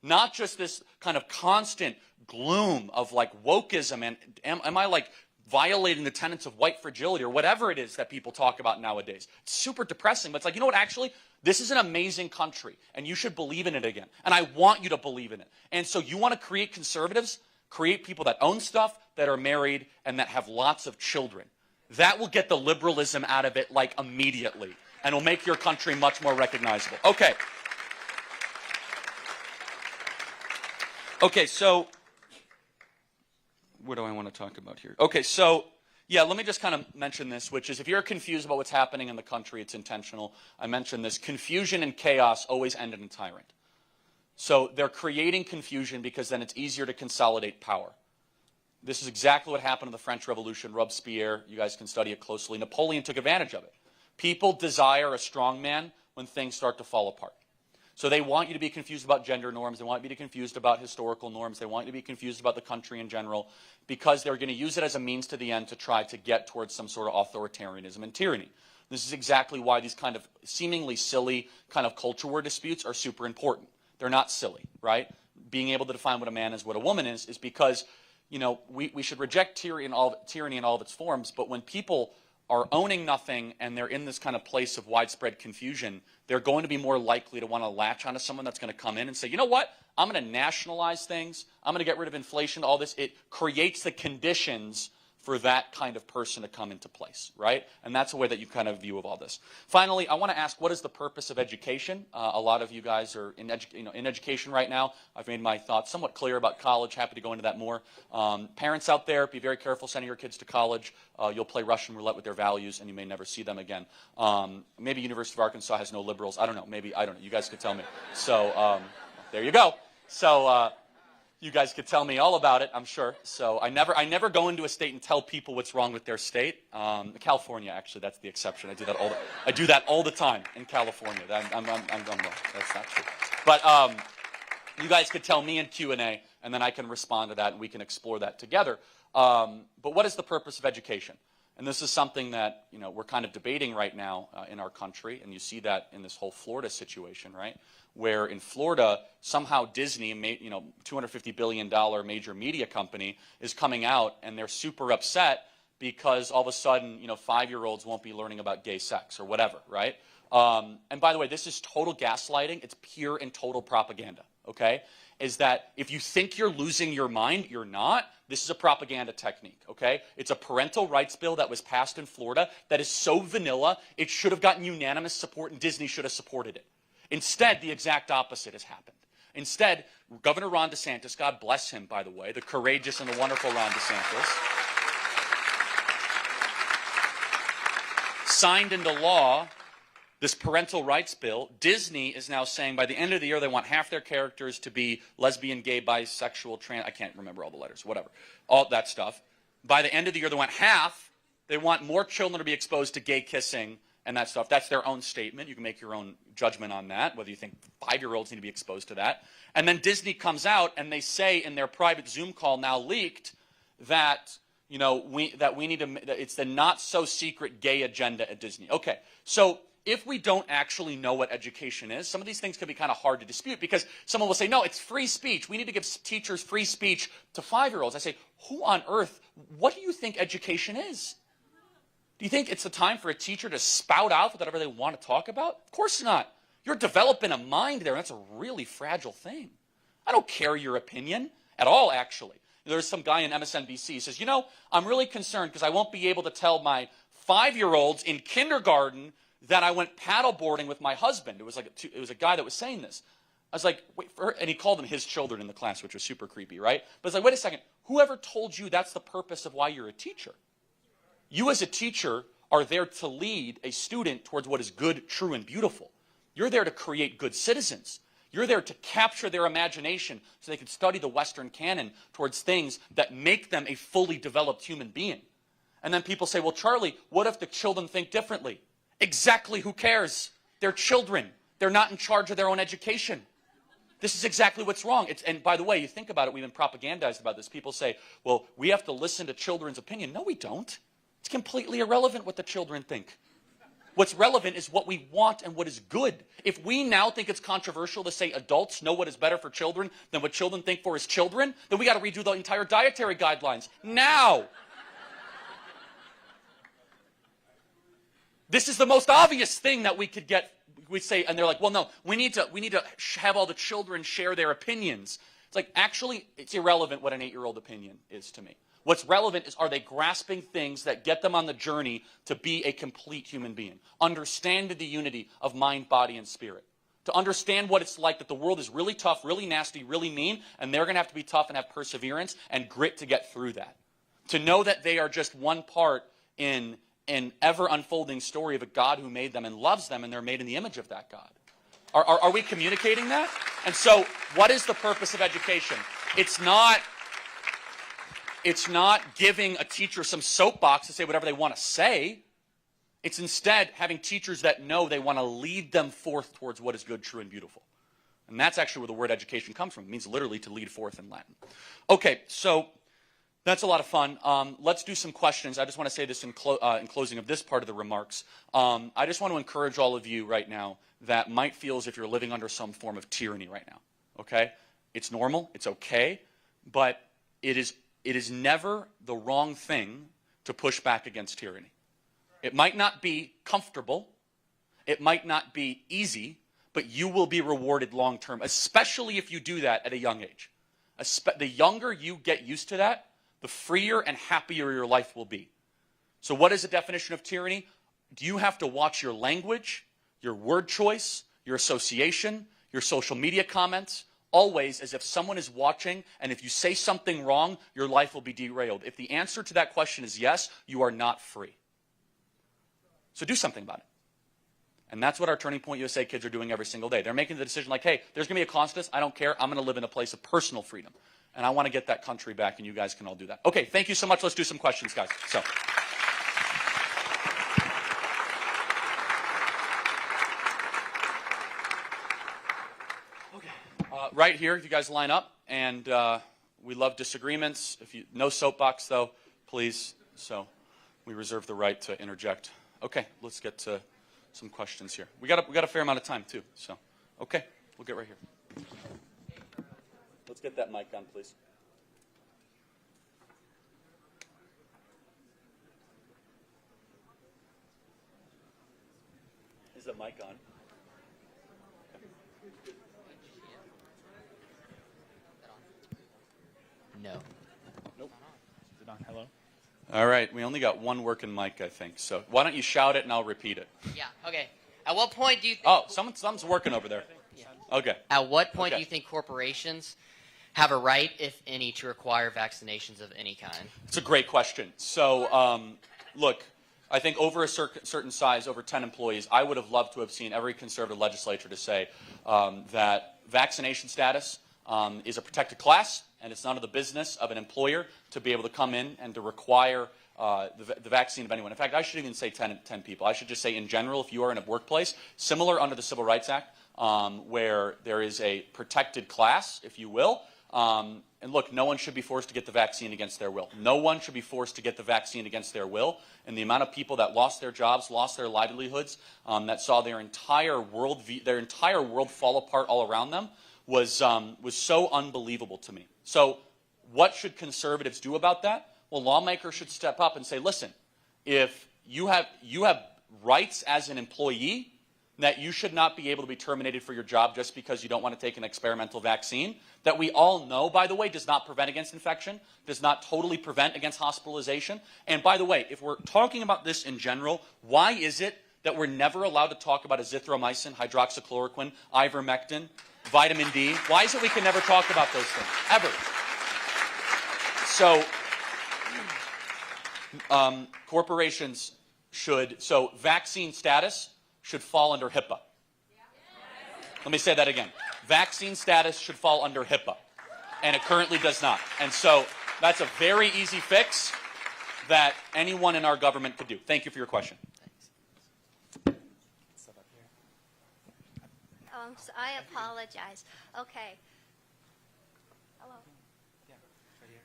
Not just this kind of constant gloom of like wokeism and am I like violating the tenets of white fragility or whatever it is that people talk about nowadays. It's super depressing, but it's like, you know what, actually, this is an amazing country, and you should believe in it again. And I want you to believe in it. And so you want to create conservatives, create people that own stuff, that are married, and that have lots of children. That will get the liberalism out of it like immediately, and will make your country much more recognizable. Okay, so what do I want to talk about here? Okay, so Yeah, let me just kind of mention this, which is if you're confused about what's happening in the country, it's intentional. I mentioned this. Confusion and chaos always end in a tyrant. So they're creating confusion because then it's easier to consolidate power. This is exactly what happened in the French Revolution. Robespierre, you guys can study it closely. Napoleon took advantage of it. People desire a strong man when things start to fall apart. So they want you to be confused about gender norms. They want you to be confused about historical norms. They want you to be confused about the country in general because they're going to use it as a means to the end to try to get towards some sort of authoritarianism and tyranny. This is exactly why these kind of seemingly silly kind of culture war disputes are super important. They're not silly, right? Being able to define what a man is, what a woman is because, you know, we should reject tyranny in all of its forms, but when people are owning nothing and they're in this kind of place of widespread confusion, they're going to be more likely to want to latch onto someone that's going to come in and say, you know what, I'm going to nationalize things, I'm going to get rid of inflation, all this. It creates the conditions for that kind of person to come into place, right? And that's the way that you kind of view of all this. Finally, I want to ask, what is the purpose of education? A lot of you guys are in education right now. I've made my thoughts somewhat clear about college. Happy to go into that more. Parents out there, be very careful sending your kids to college. You'll play Russian roulette with their values, and you may never see them again. Maybe University of Arkansas has no liberals. I don't know. Maybe, I don't know. You guys could tell me. So there you go. So you guys could tell me all about it, I'm sure. So I never go into a state and tell people what's wrong with their state. California, actually, that's the exception. I do that all the time in California. I'm done wrong. That's not true. But you guys could tell me in Q&A, and then I can respond to that, and we can explore that together. But what is the purpose of education? And this is something that we're kind of debating right now in our country, and you see that in this whole Florida situation, right? Where in Florida, somehow Disney, $250 billion major media company, is coming out, and they're super upset because all of a sudden, 5-year-olds won't be learning about gay sex or whatever, right? And by the way, this is total gaslighting. It's pure and total propaganda, okay? Is that if you think you're losing your mind, you're not. This is a propaganda technique, okay? It's a parental rights bill that was passed in Florida that is so vanilla, it should have gotten unanimous support and Disney should have supported it. Instead, the exact opposite has happened. Instead, Governor Ron DeSantis, God bless him, by the way, the courageous and the wonderful Ron DeSantis, signed into law this parental rights bill. Disney is now saying by the end of the year they want half their characters to be lesbian, gay, bisexual, trans, I can't remember all the letters, whatever, all that stuff. By the end of the year they want half. They want more children to be exposed to gay kissing and that stuff. That's their own statement. You can make your own judgment on that, whether you think 5-year-olds need to be exposed to that. And then Disney comes out and they say in their private Zoom call now leaked that it's the not so secret gay agenda at Disney. Okay, so if we don't actually know what education is, some of these things can be kind of hard to dispute because someone will say, no, it's free speech. We need to give teachers free speech to 5-year-olds. I say, who on earth, what do you think education is? Do you think it's the time for a teacher to spout out whatever they want to talk about? Of course not. You're developing a mind there, and that's a really fragile thing. I don't care your opinion at all, actually. There's some guy in MSNBC who says, I'm really concerned because I won't be able to tell my 5-year-olds in kindergarten that I went paddleboarding with my husband. It was a guy that was saying this. I was like, wait, and he called them his children in the class, which was super creepy, right? But it's like, wait a second, whoever told you that's the purpose of why you're a teacher? You as a teacher are there to lead a student towards what is good, true, and beautiful. You're there to create good citizens. You're there to capture their imagination so they can study the Western canon towards things that make them a fully developed human being. And then people say, well, Charlie, what if the children think differently? Exactly, who cares? They're children. They're not in charge of their own education. This is exactly what's wrong. And by the way, you think about it, we've been propagandized about this. People say, well, we have to listen to children's opinion. No, we don't. It's completely irrelevant what the children think. What's relevant is what we want and what is good. If we now think it's controversial to say adults know what is better for children than what children think for as children, then we got to redo the entire dietary guidelines now. This is the most obvious thing that we could get. We say, and they're like, well, no, we need to have all the children share their opinions. It's like, actually, it's irrelevant what an 8-year-old opinion is to me. What's relevant is, are they grasping things that get them on the journey to be a complete human being? Understand the unity of mind, body, and spirit. To understand what it's like that the world is really tough, really nasty, really mean, and they're going to have to be tough and have perseverance and grit to get through that. To know that they are just one part in an ever-unfolding story of a God who made them and loves them, and they're made in the image of that God. Are we communicating that? And so, what is the purpose of education? It's not giving a teacher some soapbox to say whatever they want to say. It's instead having teachers that know they want to lead them forth towards what is good, true, and beautiful. And that's actually where the word education comes from. It means literally to lead forth in Latin. Okay, so that's a lot of fun. Let's do some questions. I just want to say this in closing of this part of the remarks. I just want to encourage all of you right now that might feel as if you're living under some form of tyranny right now. Okay? It's normal. It's okay. But it is never the wrong thing to push back against tyranny. It might not be comfortable. It might not be easy, but you will be rewarded long term, especially if you do that at a young age. The younger you get used to that, the freer and happier your life will be. So what is the definition of tyranny? Do you have to watch your language, your word choice, your association, your social media comments, always as if someone is watching, and if you say something wrong, your life will be derailed? If the answer to that question is yes, you are not free. So do something about it. And that's what our Turning Point USA kids are doing every single day. They're making the decision like, hey, there's going to be a cost to this. I don't care. I'm going to live in a place of personal freedom. And I want to get that country back, and you guys can all do that. Okay, thank you so much. Let's do some questions, guys. So. Okay. Right here, if you guys line up, and we love disagreements. No soapbox, though, please. So we reserve the right to interject. Okay, let's get to some questions here. We got a fair amount of time, too. So, okay, we'll get right here. Let's get that mic on, please. Is the mic on? No. Nope. Is it on? Hello? All right, we only got one working mic, I think. So why don't you shout it and I'll repeat it. Yeah, okay. At what point do you think... Oh, someone's working over there. Yeah. Okay. At what point do you think corporations have a right, if any, to require vaccinations of any kind? It's a great question. So, look, I think over a certain size, over 10 employees, I would have loved to have seen every conservative legislature to say that vaccination status is a protected class, and it's none of the business of an employer to be able to come in and to require the vaccine of anyone. In fact, I should even say 10 people. I should just say in general, if you are in a workplace, similar under the Civil Rights Act, where there is a protected class, if you will. And look, no one should be forced to get the vaccine against their will. No one should be forced to get the vaccine against their will. And the amount of people that lost their jobs, lost their livelihoods, that saw their entire world fall apart all around them was so unbelievable to me. So what should conservatives do about that? Well, lawmakers should step up and say, listen, if you have rights as an employee, that you should not be able to be terminated for your job just because you don't want to take an experimental vaccine, that we all know, by the way, does not prevent against infection, does not totally prevent against hospitalization. And by the way, if we're talking about this in general, why is it that we're never allowed to talk about azithromycin, hydroxychloroquine, ivermectin, vitamin D? Why is it we can never talk about those things, ever? So, corporations should, so vaccine status should fall under HIPAA. Let me say that again. Vaccine status should fall under HIPAA, and it currently does not. And so that's a very easy fix that anyone in our government could do. Thank you for your question. So I apologize. Okay. Hello. Yeah, right here.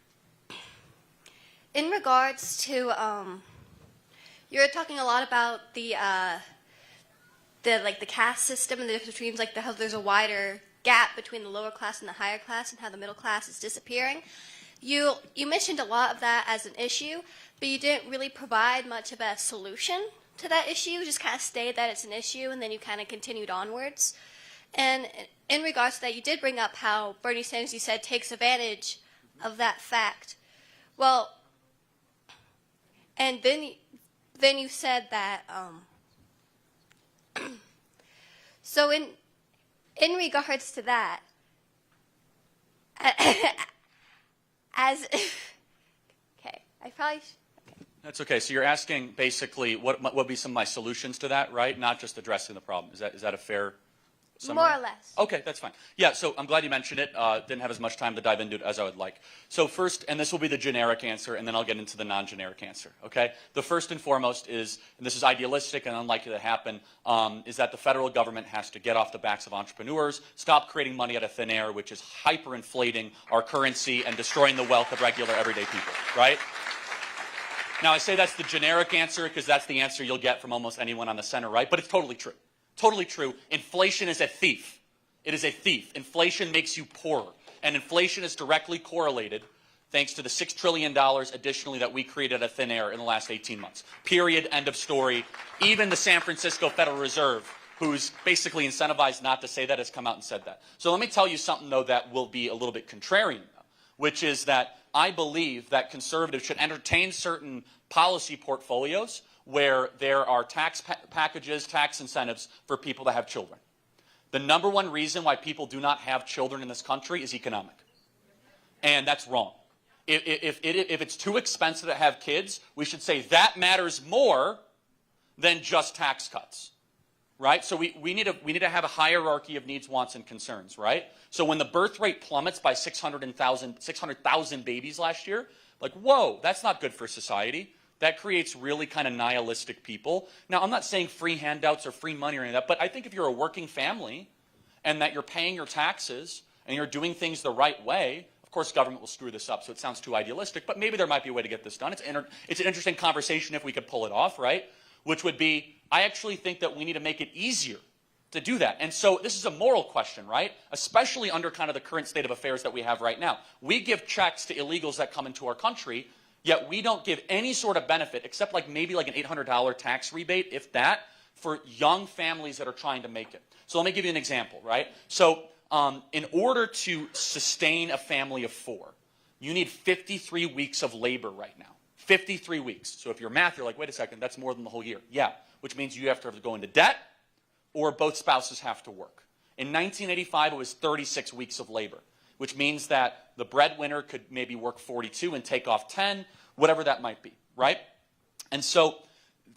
In regards to, you're talking a lot about the caste system and the difference between how there's a wider gap between the lower class and the higher class and how the middle class is disappearing. You mentioned a lot of that as an issue, but you didn't really provide much of a solution to that issue. You just kind of stated that it's an issue, and then you kind of continued onwards. And in regards to that, you did bring up how Bernie Sanders, you said, takes advantage of that fact. Well, and then you said that, so in regards to that, I probably That's okay. So you're asking basically what would be some of my solutions to that, right? Not just addressing the problem. Is that a fair summary? More or less. Okay, that's fine. Yeah, so I'm glad you mentioned it. Didn't have as much time to dive into it as I would like. So first, and this will be the generic answer, and then I'll get into the non-generic answer, okay? The first and foremost is, and this is idealistic and unlikely to happen, is that the federal government has to get off the backs of entrepreneurs, stop creating money out of thin air, which is hyperinflating our currency and destroying the wealth of regular everyday people, right? Now, I say that's the generic answer because that's the answer you'll get from almost anyone on the center right, but it's totally true. Totally true. Inflation is a thief. It is a thief. Inflation makes you poorer, and inflation is directly correlated thanks to the $6 trillion additionally that we created out of thin air in the last 18 months. Period. End of story. Even the San Francisco Federal Reserve, who's basically incentivized not to say that, has come out and said that. So let me tell you something, though, that will be a little bit contrarian, which is that I believe that conservatives should entertain certain policy portfolios where there are tax packages, tax incentives for people that have children. The number one reason why people do not have children in this country is economic. And that's wrong. If it's too expensive to have kids, we should say that matters more than just tax cuts. Right? So we need to have a hierarchy of needs, wants, and concerns, right? So when the birth rate plummets by 600,000 babies last year, like, whoa, that's not good for society. That creates really kind of nihilistic people. Now, I'm not saying free handouts or free money or any of that, but I think if you're a working family and that you're paying your taxes and you're doing things the right way, of course, government will screw this up, so it sounds too idealistic, but maybe there might be a way to get this done. It's an interesting conversation if we could pull it off, right? Which would be, I actually think that we need to make it easier to do that. And so this is a moral question, right? Especially under kind of the current state of affairs that we have right now. We give checks to illegals that come into our country, yet we don't give any sort of benefit, except like maybe like an $800 tax rebate, if that, for young families that are trying to make it. So let me give you an example, right? So in order to sustain a family of 4, you need 53 weeks of labor right now. 53 weeks. So if you're math, you're like, wait a second, that's more than the whole year. Yeah, which means you have to go into debt or both spouses have to work. In 1985, it was 36 weeks of labor, which means that the breadwinner could maybe work 42 and take off 10, whatever that might be, right? And so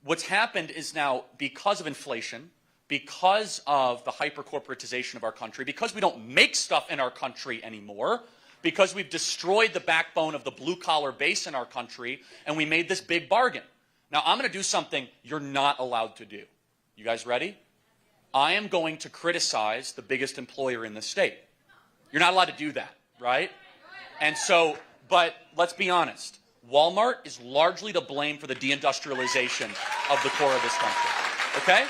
what's happened is now, because of inflation, because of the hyper-corporatization of our country, because we don't make stuff in our country anymore, because we've destroyed the backbone of the blue-collar base in our country, and we made this big bargain. Now, I'm going to do something you're not allowed to do. You guys ready? I am going to criticize the biggest employer in the state. You're not allowed to do that, right? And so, but let's be honest. Walmart is largely to blame for the deindustrialization of the core of this country, okay?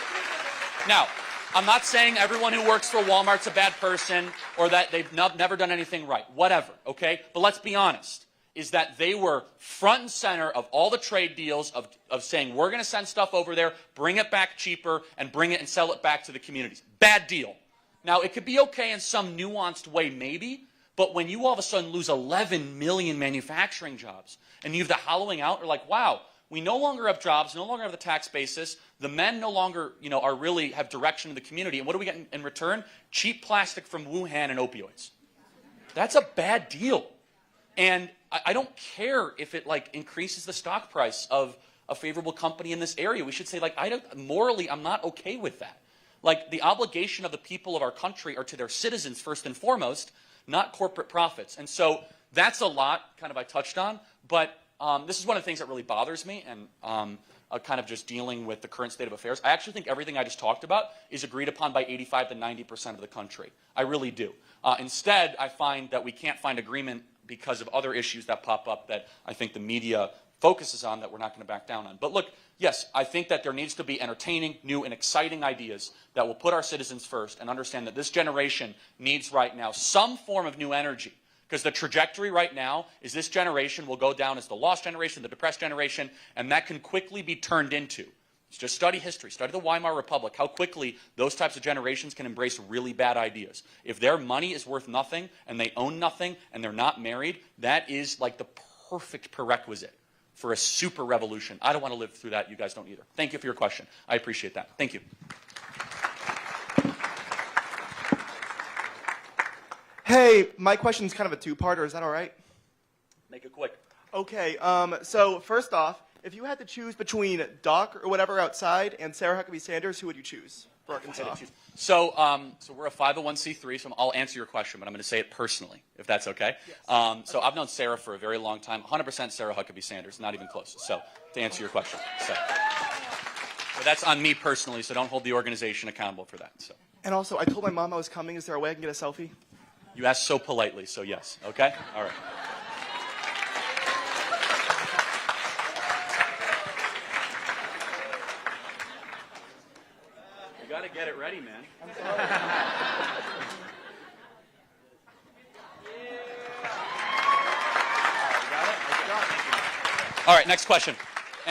Now, I'm not saying everyone who works for Walmart's a bad person or that they've never done anything right, whatever, okay? But let's be honest, is that they were front and center of all the trade deals of saying, we're going to send stuff over there, bring it back cheaper, and bring it and sell it back to the communities. Bad deal. Now, it could be okay in some nuanced way, maybe, but when you all of a sudden lose 11 million manufacturing jobs and you have the hollowing out, you're like, wow, we no longer have jobs, no longer have the tax basis, the men no longer, are really have direction in the community, and what do we get in return? Cheap plastic from Wuhan and opioids. That's a bad deal. And I don't care if it increases the stock price of a favorable company in this area. We should say morally, I'm not okay with that. The obligation of the people of our country are to their citizens first and foremost, not corporate profits. And so that's a lot I touched on, but this is one of the things that really bothers me, and kind of just dealing with the current state of affairs. I actually think everything I just talked about is agreed upon by 85 to 90% of the country. I really do. Instead, I find that we can't find agreement because of other issues that pop up that I think the media focuses on that we're not going to back down on. But look, yes, I think that there needs to be entertaining, new, and exciting ideas that will put our citizens first and understand that this generation needs right now some form of new energy. Because the trajectory right now is this generation will go down as the lost generation, the depressed generation, and that can quickly be turned into. Just study history, study the Weimar Republic, how quickly those types of generations can embrace really bad ideas. If their money is worth nothing and they own nothing and they're not married, that is the perfect prerequisite for a super revolution. I don't want to live through that. You guys don't either. Thank you for your question. I appreciate that. Thank you. Hey, my question's kind of a two-parter. Is that all right? Make it quick. Okay, so first off, if you had to choose between Doc or whatever outside and Sarah Huckabee Sanders, who would you choose for Arkansas? So, so we're a 501c3, so I'll answer your question, but I'm going to say it personally, if that's okay. Yes. So I've known Sarah for a very long time. 100% Sarah Huckabee Sanders, not even close. So to answer your question, but that's on me personally, so don't hold the organization accountable for that. So. And also, I told my mom I was coming. Is there a way I can get a selfie? You asked so politely, so yes. Okay. All right. You got to get it ready, man. I'm sorry. All right, next question.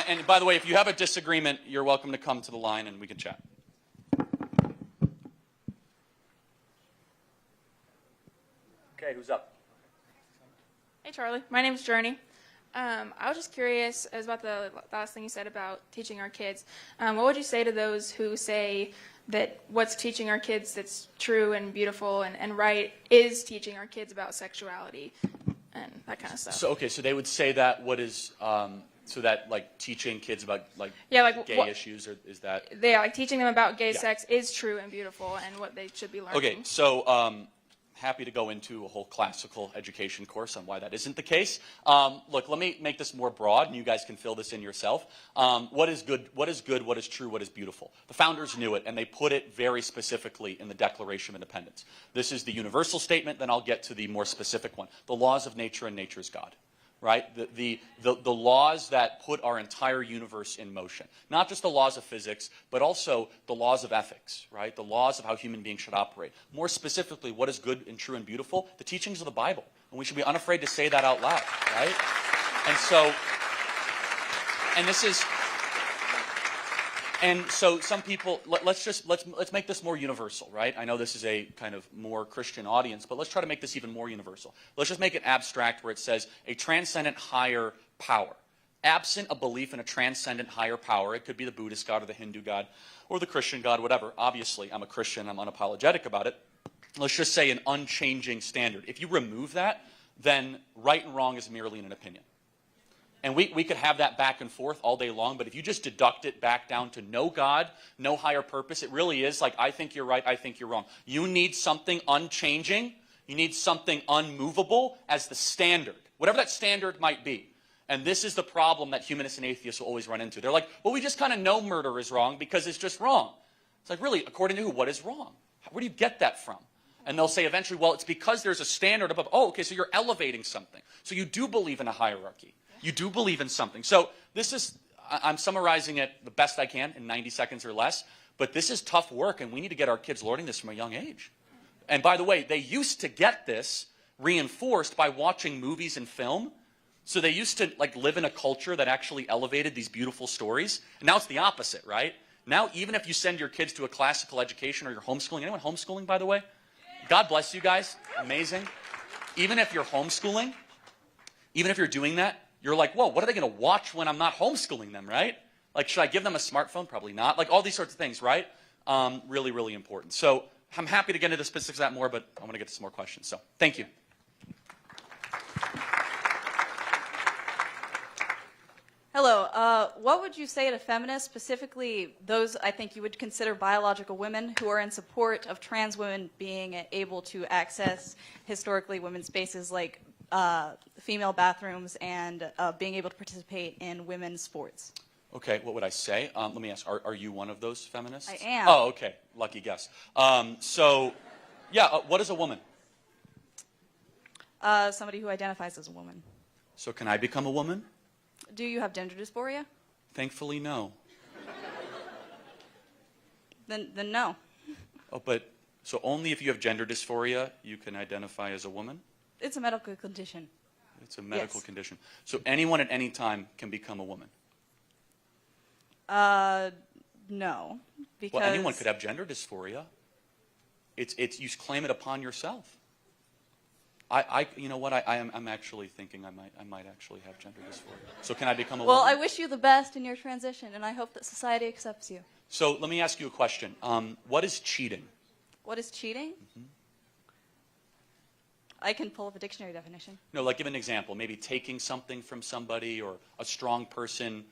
And by the way, if you have a disagreement, you're welcome to come to the line and we can chat. Okay, who's up? Hey, Charlie. My name's Journey. I was just curious about the last thing you said about teaching our kids. What would you say to those who say that what's teaching our kids that's true and beautiful and right is teaching our kids about sexuality and that kind of stuff? So, okay, so they would say that what is, so that like teaching kids about like, gay issues, or is that? Yeah, like teaching them about gay sex is true and beautiful and what they should be learning. Okay, so happy to go into a whole classical education course on why that isn't the case. Look, let me make this more broad, and you guys can fill this in yourself. What is good, what is true, what is beautiful? The founders knew it, and they put it very specifically in the Declaration of Independence. This is the universal statement, then I'll get to the more specific one. The laws of nature, and nature is God. Right? The laws that put our entire universe in motion. Not just the laws of physics, but also the laws of ethics, right? The laws of how human beings should operate. More specifically, what is good and true and beautiful? The teachings of the Bible. And we should be unafraid to say that out loud, right? And so, and so some people, let's make this more universal, right? I know this is a kind of more Christian audience, but let's try to make this even more universal. Let's just make it abstract where it says a transcendent higher power. Absent a belief in a transcendent higher power, it could be the Buddhist God or the Hindu God or the Christian God, whatever. Obviously, I'm a Christian, I'm unapologetic about it. Let's just say an unchanging standard. If you remove that, then right and wrong is merely an opinion. And we could have that back and forth all day long, but if you just deduct it back down to no God, no higher purpose, it really is like, I think you're right, I think you're wrong. You need something unchanging, you need something unmovable as the standard, whatever that standard might be. And this is the problem that humanists and atheists will always run into. They're like, well, we just kind of know murder is wrong because it's just wrong. It's like, really, according to who? What is wrong? Where do you get that from? And they'll say eventually, well, it's because there's a standard above. Oh, okay, so you're elevating something. So you do believe in a hierarchy. You do believe in something. So this is, I'm summarizing it the best I can in 90 seconds or less, but this is tough work, and we need to get our kids learning this from a young age. And by the way, they used to get this reinforced by watching movies and film. So they used to like live in a culture that actually elevated these beautiful stories. And now it's the opposite, right? Now, even if you send your kids to a classical education or you're homeschooling, anyone homeschooling, by the way? God bless you guys. Amazing. Even if you're homeschooling, even if you're doing that, you're like, whoa, what are they going to watch when I'm not homeschooling them, right? Like, should I give them a smartphone? Probably not. Like, all these sorts of things, right? Really, really important. So I'm happy to get into the specifics of that more, but I want to get to some more questions. So thank you. Hello. What would you say to feminists, specifically those I think you would consider biological women who are in support of trans women being able to access historically women's spaces like female bathrooms and being able to participate in women's sports? Okay, what would I say? Let me ask, are you one of those feminists? I am. Oh, okay, lucky guess. So, yeah, what is a woman? Somebody who identifies as a woman. So can I become a woman? Do you have gender dysphoria? Thankfully, no. Then no. Oh, but, so only if you have gender dysphoria, you can identify as a woman? It's a medical condition. It's a medical condition. So anyone at any time can become a woman? No, because... Well, anyone could have gender dysphoria. It's you claim it upon yourself. You know what? I'm actually thinking I might actually have gender dysphoria. So can I become a woman? Well, I wish you the best in your transition, and I hope that society accepts you. So let me ask you a question. What is cheating? What is cheating? I can pull up a dictionary definition. No, like give an example. Maybe taking something from somebody, or a strong person,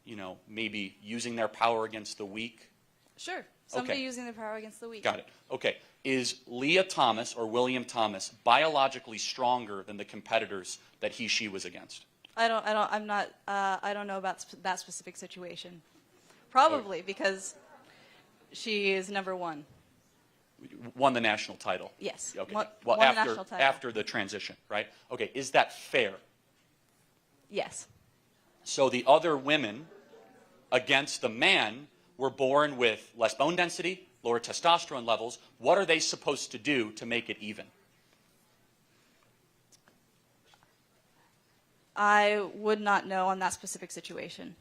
you know, maybe using their power against the weak. Sure. Somebody Okay. using their power against the weak. Got it. Okay. Is Leah Thomas or William Thomas biologically stronger than the competitors that she was against? I don't know about that specific situation. Probably because she is number one. Won the national title. Yes. Okay. Won Well, the after national title. after the transition, right? Okay. Is that fair? Yes. So the other women against the man were born with less bone density, lower testosterone levels. What are they supposed to do to make it even? I would not know on that specific situation.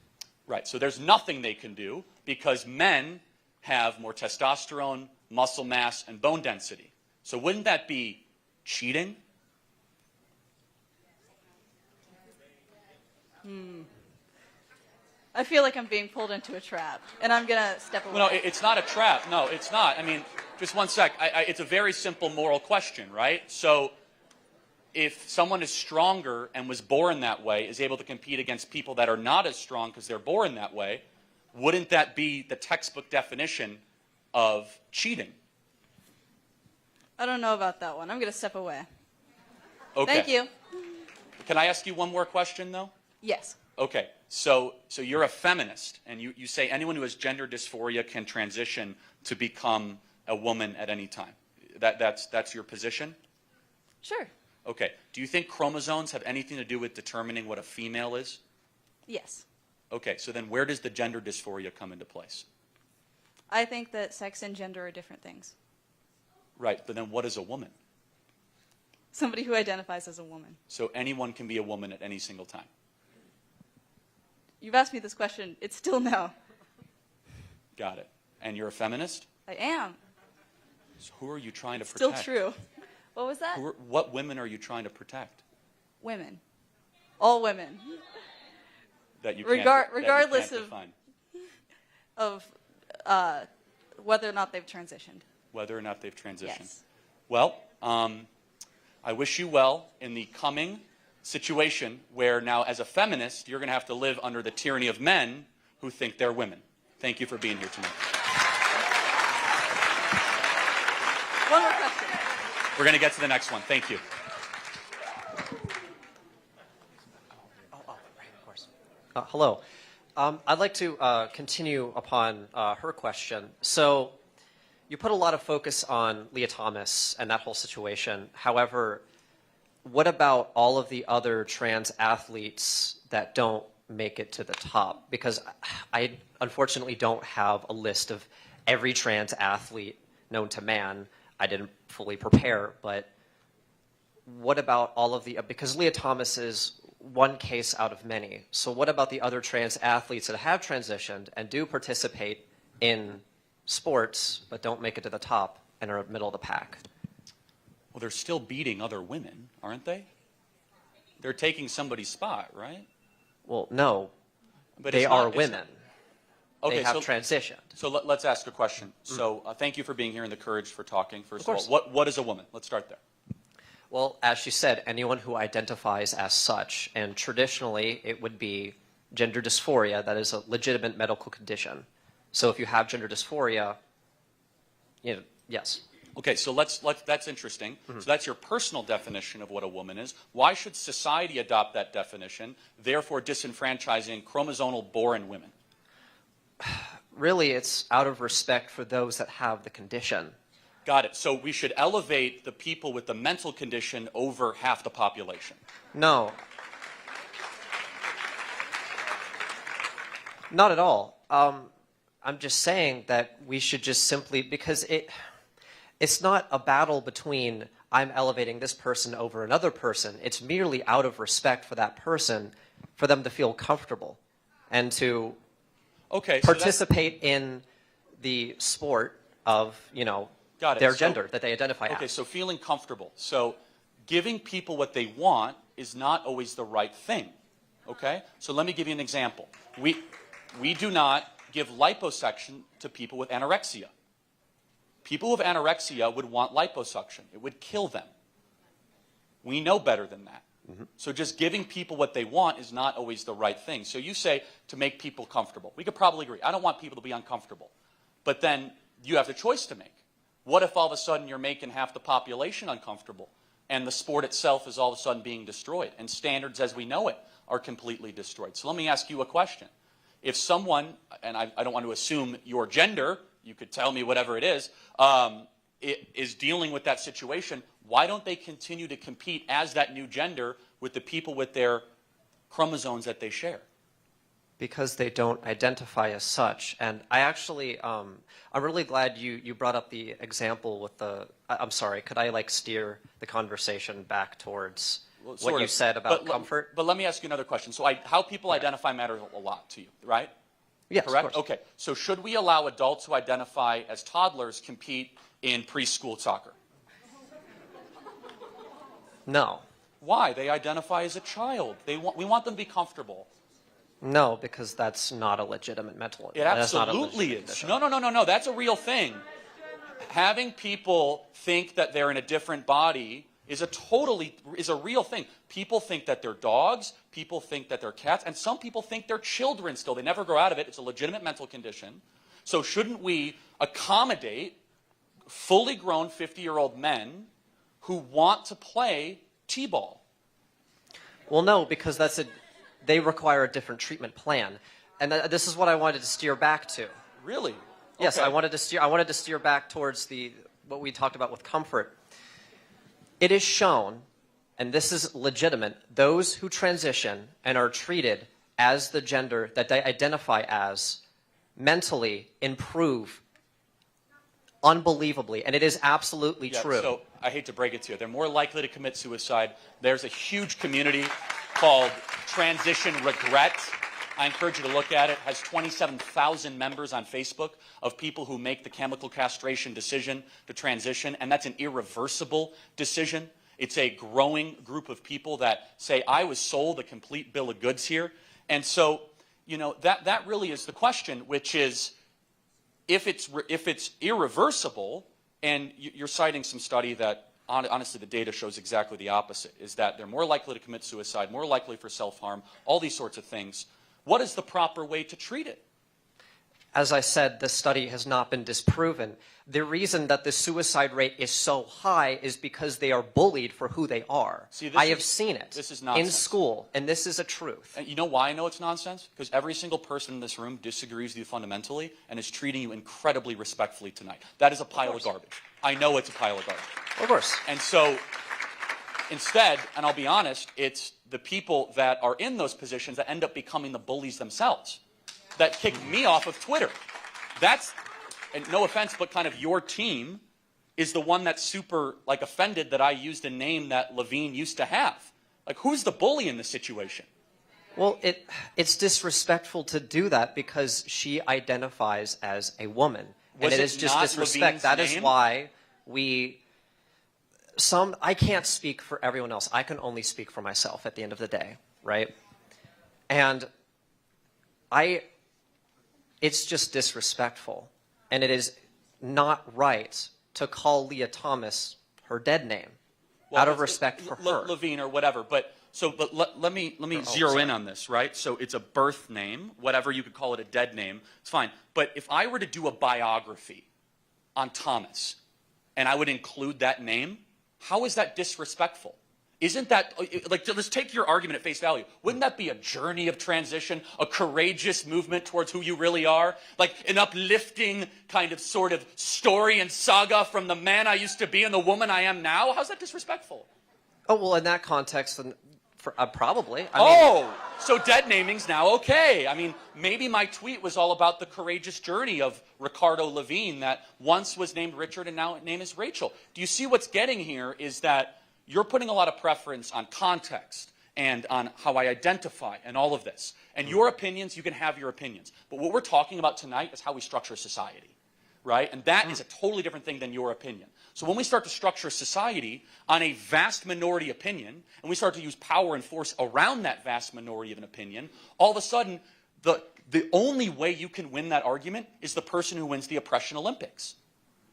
Right. So there's nothing they can do because men have more testosterone, muscle mass, and bone density. So wouldn't that be cheating? I feel like I'm being pulled into a trap, and I'm going to step away. Well, no, it's not a trap. No, it's not. I mean, just one sec. It's a very simple moral question, right? So if someone is stronger and was born that way, is able to compete against people that are not as strong because they're born that way, wouldn't that be the textbook definition of cheating? I don't know about that one. I'm going to step away. Okay. Thank you. Can I ask you one more question, though? Yes. Okay. So you're a feminist, and you say anyone who has gender dysphoria can transition to become a woman at any time. That's your position? Sure. Okay. Do you think chromosomes have anything to do with determining what a female is? Yes. Okay. So then where does the gender dysphoria come into place? I think that sex and gender are different things. Right. But then what is a woman? Somebody who identifies as a woman. So anyone can be a woman at any single time. You've asked me this question. It's still no. Got it. And you're a feminist? I am. So who are you trying to Still protect? true. What was that? What women are you trying to protect? Women. All women. That you regardless can't define. of whether or not they've transitioned. Whether or not they've transitioned. Yes. Well, I wish you well in the coming situation where now, as a feminist, you're going to have to live under the tyranny of men who think they're women. Thank you for being here tonight. One more question. We're going to get to the next one. Thank you. Hello. I'd like to continue upon her question. So you put a lot of focus on Leah Thomas and that whole situation. However, what about all of the other trans athletes that don't make it to the top? Because I unfortunately don't have a list of every trans athlete known to man. I didn't fully prepare, but what about all of the, because Leah Thomas is one case out of many. So what about the other trans athletes that have transitioned and do participate in sports but don't make it to the top and are middle of the pack? Well, they're still beating other women, aren't they? They're taking somebody's spot, right? Well, no. But they it's are not, women. Okay, they have so, transitioned. So let's ask a question. So thank you for being here and the courage for talking. First of course. all, what is a woman? Let's start there. Well, as she said, anyone who identifies as such, and traditionally it would be gender dysphoria. That is a legitimate medical condition. So if you have gender dysphoria, yes. Okay, so that's interesting. So that's your personal definition of what a woman is. Why should society adopt that definition, therefore disenfranchising chromosomal born women? Really, it's out of respect for those that have the condition. Got it. So we should elevate the people with the mental condition over half the population. No. Not at all. I'm just saying that we should just simply, because it's not a battle between I'm elevating this person over another person. It's merely out of respect for that person, for them to feel comfortable and to participate in the sport of, their gender that they identify as. Okay, so feeling comfortable. So giving people what they want is not always the right thing. Okay? So let me give you an example. We do not give liposuction to people with anorexia. People with anorexia would want liposuction. It would kill them. We know better than that. So just giving people what they want is not always the right thing. So you say to make people comfortable. We could probably agree. I don't want people to be uncomfortable. But then you have the choice to make. What if all of a sudden you're making half the population uncomfortable and the sport itself is all of a sudden being destroyed and standards as we know it are completely destroyed? So let me ask you a question. If someone, and I don't want to assume your gender, you could tell me whatever it is dealing with that situation, why don't they continue to compete as that new gender with the people with their chromosomes that they share? Because they don't identify as such. And I actually, I'm really glad you brought up the example with the, I'm sorry, could I like steer the conversation back towards what you said about comfort? But let me ask you another question. So how people identify matters a lot to you, right? Yes, correct? Of course. Okay. So should we allow adults who identify as toddlers compete in preschool soccer? No. Why? They identify as a child. We want them to be comfortable. No, because that's not a legitimate mental. It absolutely is. No. That's a real thing. Having people think that they're in a different body is a real thing. People think that they're dogs. People think that they're cats, and some people think they're children still. They never grow out of it. It's a legitimate mental condition. So shouldn't we accommodate fully grown 50-year-old men who want to play t-ball? Well, no, because they require a different treatment plan, and this is what I wanted to steer back to. Really? Yes, okay. I wanted to steer back towards what we talked about with comfort. It is shown, and this is legitimate, those who transition and are treated as the gender that they identify as mentally improve unbelievably, and it is absolutely true. So I hate to break it to you. They're more likely to commit suicide. There's a huge community called Transition Regret. I encourage you to look at it. It has 27,000 members on Facebook of people who make the chemical castration decision to transition, and that's an irreversible decision. It's a growing group of people that say, I was sold a complete bill of goods here. And so, you know, that really is the question, which is, if it's irreversible, and you're citing some study that, honestly, the data shows exactly the opposite, is that they're more likely to commit suicide, more likely for self-harm, all these sorts of things. What is the proper way to treat it? As I said, the study has not been disproven. The reason that the suicide rate is so high is because they are bullied for who they are. I have seen it this is nonsense. In school, and this is a truth. And you know why I know it's nonsense? Because every single person in this room disagrees with you fundamentally and is treating you incredibly respectfully tonight. That is a pile of garbage. I know it's a pile of garbage. Of course. And so, instead, and I'll be honest, it's the people that are in those positions that end up becoming the bullies themselves, that kicked me off of Twitter. That's, and no offense, but kind of your team is the one that's super offended that I used a name that Levine used to have. Like, who's the bully in this situation? Well, it's disrespectful to do that because she identifies as a woman. And it is just disrespect. That is why I can't speak for everyone else. I can only speak for myself at the end of the day, right? And it's just disrespectful. And it is not right to call Leah Thomas her dead name out of respect for her. Levine or whatever. But let me zero in on this, right? So it's a birth name, whatever, you could call it a dead name. It's fine. But if I were to do a biography on Thomas and I would include that name, how is that disrespectful? Isn't that, let's take your argument at face value. Wouldn't that be a journey of transition, a courageous movement towards who you really are? Like an uplifting kind of sort of story and saga from the man I used to be and the woman I am now? How's that disrespectful? Oh, well, in that context, probably. So dead naming's now okay. I mean, maybe my tweet was all about the courageous journey of Ricardo Levine that once was named Richard and now name is Rachel. Do you see what's getting here is that you're putting a lot of preference on context and on how I identify and all of this. And your opinions, you can have your opinions. But what we're talking about tonight is how we structure society, right? And that is a totally different thing than your opinion. So when we start to structure society on a vast minority opinion, and we start to use power and force around that vast minority of an opinion, all of a sudden, the only way you can win that argument is the person who wins the oppression Olympics.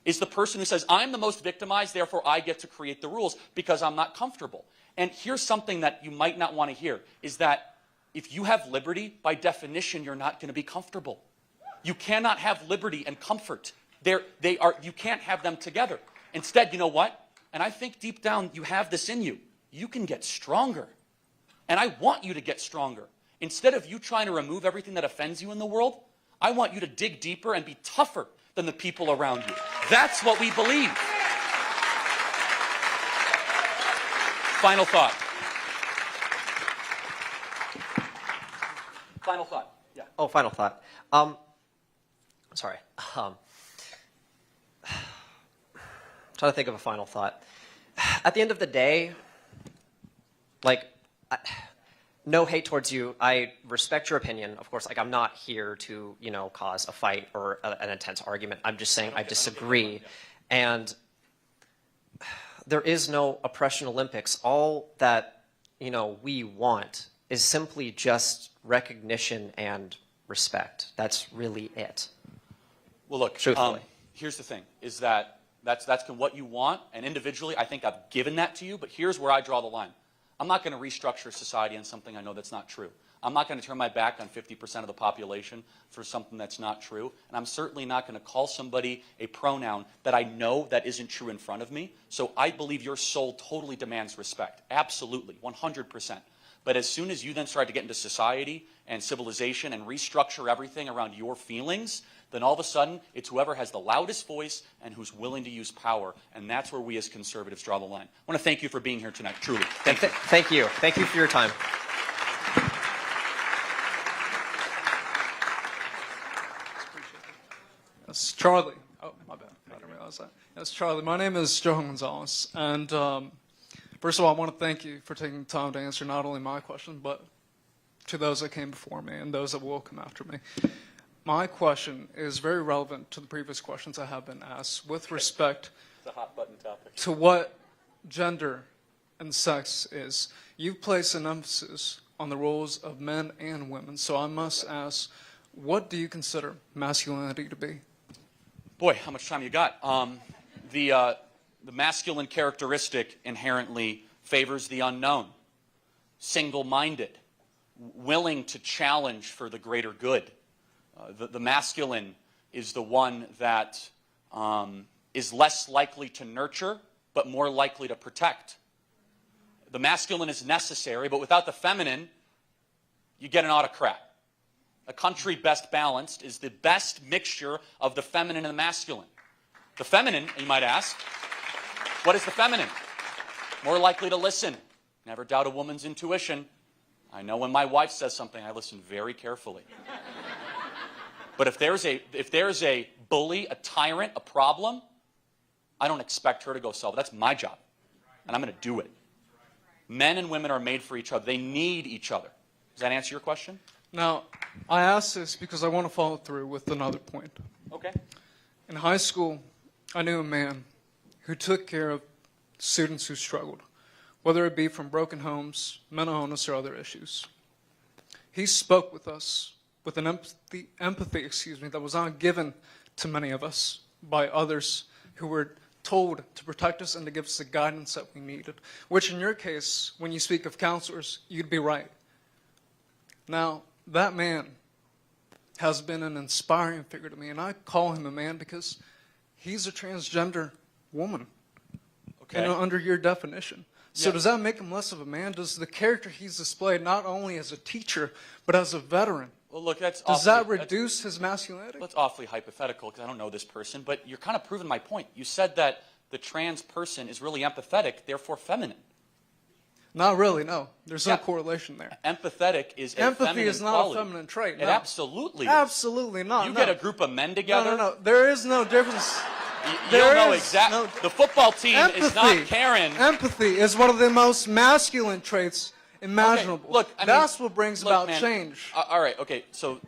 Is the person who says, I'm the most victimized, therefore I get to create the rules because I'm not comfortable. And here's something that you might not want to hear, is that if you have liberty, by definition, you're not going to be comfortable. You cannot have liberty and comfort. You can't have them together. Instead, you know what? And I think deep down you have this in you. You can get stronger. And I want you to get stronger. Instead of you trying to remove everything that offends you in the world, I want you to dig deeper and be tougher than the people around you. That's what we believe. Final thought. Final thought. Yeah. Oh, final thought. Sorry. Trying to think of a final thought. At the end of the day, like, no hate towards you. I respect your opinion. Of course, like, I'm not here to, you know, cause a fight or an intense argument. I'm just saying I disagree. And there is no oppression Olympics. All that, you know, we want is simply just recognition and respect. That's really it. Well, look, truthfully. Here's the thing, is that that's what you want, and individually, I think I've given that to you, but here's where I draw the line. I'm not going to restructure society on something I know that's not true. I'm not going to turn my back on 50% of the population for something that's not true, and I'm certainly not going to call somebody a pronoun that I know that isn't true in front of me. So I believe your soul totally demands respect. Absolutely, 100%. But as soon as you then start to get into society and civilization and restructure everything around your feelings, then all of a sudden, it's whoever has the loudest voice and who's willing to use power. And that's where we as conservatives draw the line. I want to thank you for being here tonight, truly. Thank you. Thank you. Thank you for your time. Yes, Charlie. Oh, my bad. I didn't realize that. Yes, Charlie. My name is Johan Gonzalez. And first of all, I want to thank you for taking the time to answer not only my question, but to those that came before me and those that will come after me. My question is very relevant to the previous questions I have been asked with respect It's a hot button topic. to what gender and sex is. You've placed an emphasis on the roles of men and women, so I must ask, what do you consider masculinity to be? Boy, how much time you got? The masculine characteristic inherently favors the unknown, single-minded, willing to challenge for the greater good. The masculine is the one that is less likely to nurture, but more likely to protect. The masculine is necessary, but without the feminine, you get an autocrat. A country best balanced is the best mixture of the feminine and the masculine. The feminine, you might ask, what is the feminine? More likely to listen. Never doubt a woman's intuition. I know when my wife says something, I listen very carefully. But if there's a bully, a tyrant, a problem, I don't expect her to go solve it. That's my job, and I'm going to do it. Men and women are made for each other. They need each other. Does that answer your question? Now, I ask this because I want to follow through with another point. Okay. In high school, I knew a man who took care of students who struggled, whether it be from broken homes, mental illness, or other issues. He spoke with us with an empathy, that was not given to many of us by others who were told to protect us and to give us the guidance that we needed, which in your case, when you speak of counselors, you'd be right. Now, that man has been an inspiring figure to me, and I call him a man because he's a transgender woman, okay, under your definition. So does that make him less of a man? Does the character he's displayed not only as a teacher, but as a veteran, well, look, does that reduce his masculinity? That's awfully hypothetical because I don't know this person, but you're kind of proving my point. You said that the trans person is really empathetic, therefore feminine. Not really, no. There's no correlation there. Empathetic is a Empathy feminine is not quality. a feminine trait. It No. absolutely is. Absolutely not. You no. get a group of men together. No. There is no difference. You don't know exactly. The football team is not Karen. Empathy is one of the most masculine traits imaginable. Okay, look, I mean, that's what brings about man, change. All right, okay, so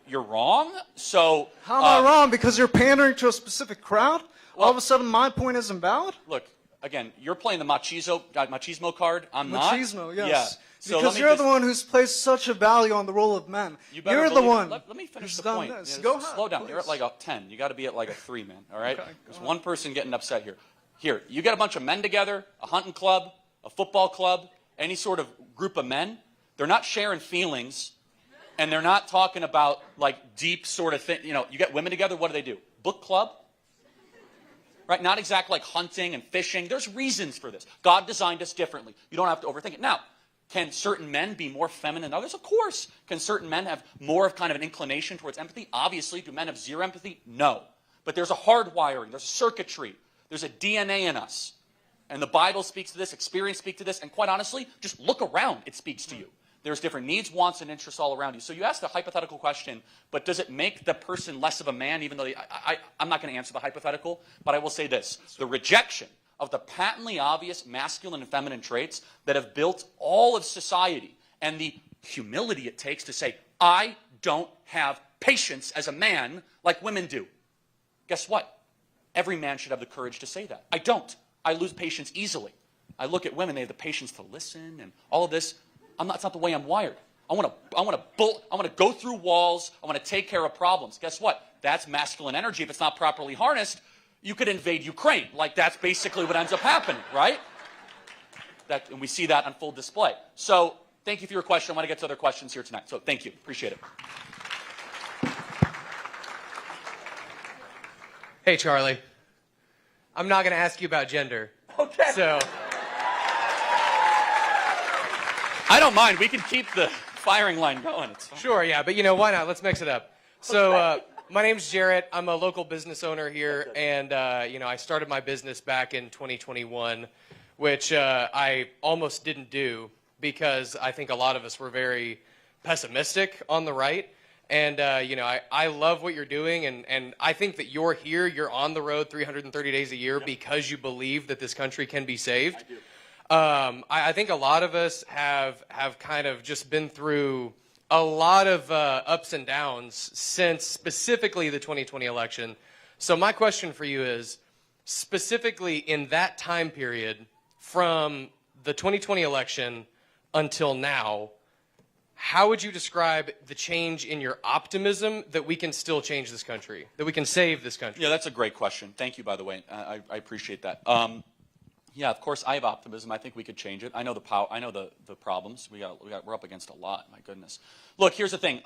you're wrong. So how am I wrong? Because you're pandering to a specific crowd? All of a sudden, my point isn't valid? Look, again, you're playing the machismo card. I'm not. Machismo, yes. Yeah. So because you're the one who's placed such a value on the role of men. You're the one. Let me finish who's the done point. this. Yeah, Go ahead, slow down. please. You're at like a 10. You got to be at like a 3, man. All right. Okay, There's one person getting upset here. Here, you get a bunch of men together, a hunting club, a football club, any sort of group of men, they're not sharing feelings, and they're not talking about like deep sort of thing. You know, you get women together, what do? Book club? Right? Not exactly like hunting and fishing. There's reasons for this. God designed us differently. You don't have to overthink it. Now, can certain men be more feminine than others? Of course. Can certain men have more of kind of an inclination towards empathy? Obviously. Do men have zero empathy? No. But there's a hardwiring. There's a circuitry. There's a DNA in us. And the Bible speaks to this. Experience speaks to this. And quite honestly, just look around. It speaks to you. There's different needs, wants, and interests all around you. So you asked a hypothetical question, but does it make the person less of a man, even though I'm not going to answer the hypothetical, but I will say this. The rejection of the patently obvious masculine and feminine traits that have built all of society and the humility it takes to say, I don't have patience as a man like women do. Guess what? Every man should have the courage to say that. I don't. I lose patience easily. I look at women, they have the patience to listen and all of this. That's not the way I'm wired. I want to go through walls. I want to take care of problems. Guess what? That's masculine energy. If it's not properly harnessed, you could invade Ukraine. Like, that's basically what ends up happening, right? And we see that on full display. So thank you for your question. I want to get to other questions here tonight. So thank you. Appreciate it. Hey, Charlie. I'm not going to ask you about gender. Okay. So I don't mind. We can keep the firing line going. It's fine. Sure, yeah, but you know, why not? Let's mix it up. So my name's Jarrett. I'm a local business owner here, and you know, I started my business back in 2021, which I almost didn't do because I think a lot of us were very pessimistic on the right. And you know, I love what you're doing, and I think that you're here, you're on the road 330 days a year because you believe that this country can be saved. I do. I think a lot of us have kind of just been through a lot of ups and downs since specifically the 2020 election. So my question for you is, specifically in that time period from the 2020 election until now, how would you describe the change in your optimism that we can still change this country, that we can save this country? Yeah, that's a great question. Thank you, by the way. I appreciate that. Yeah, of course, I have optimism. I think we could change it. I know the power. I know the problems. We're up against a lot. My goodness. Look, here's the thing.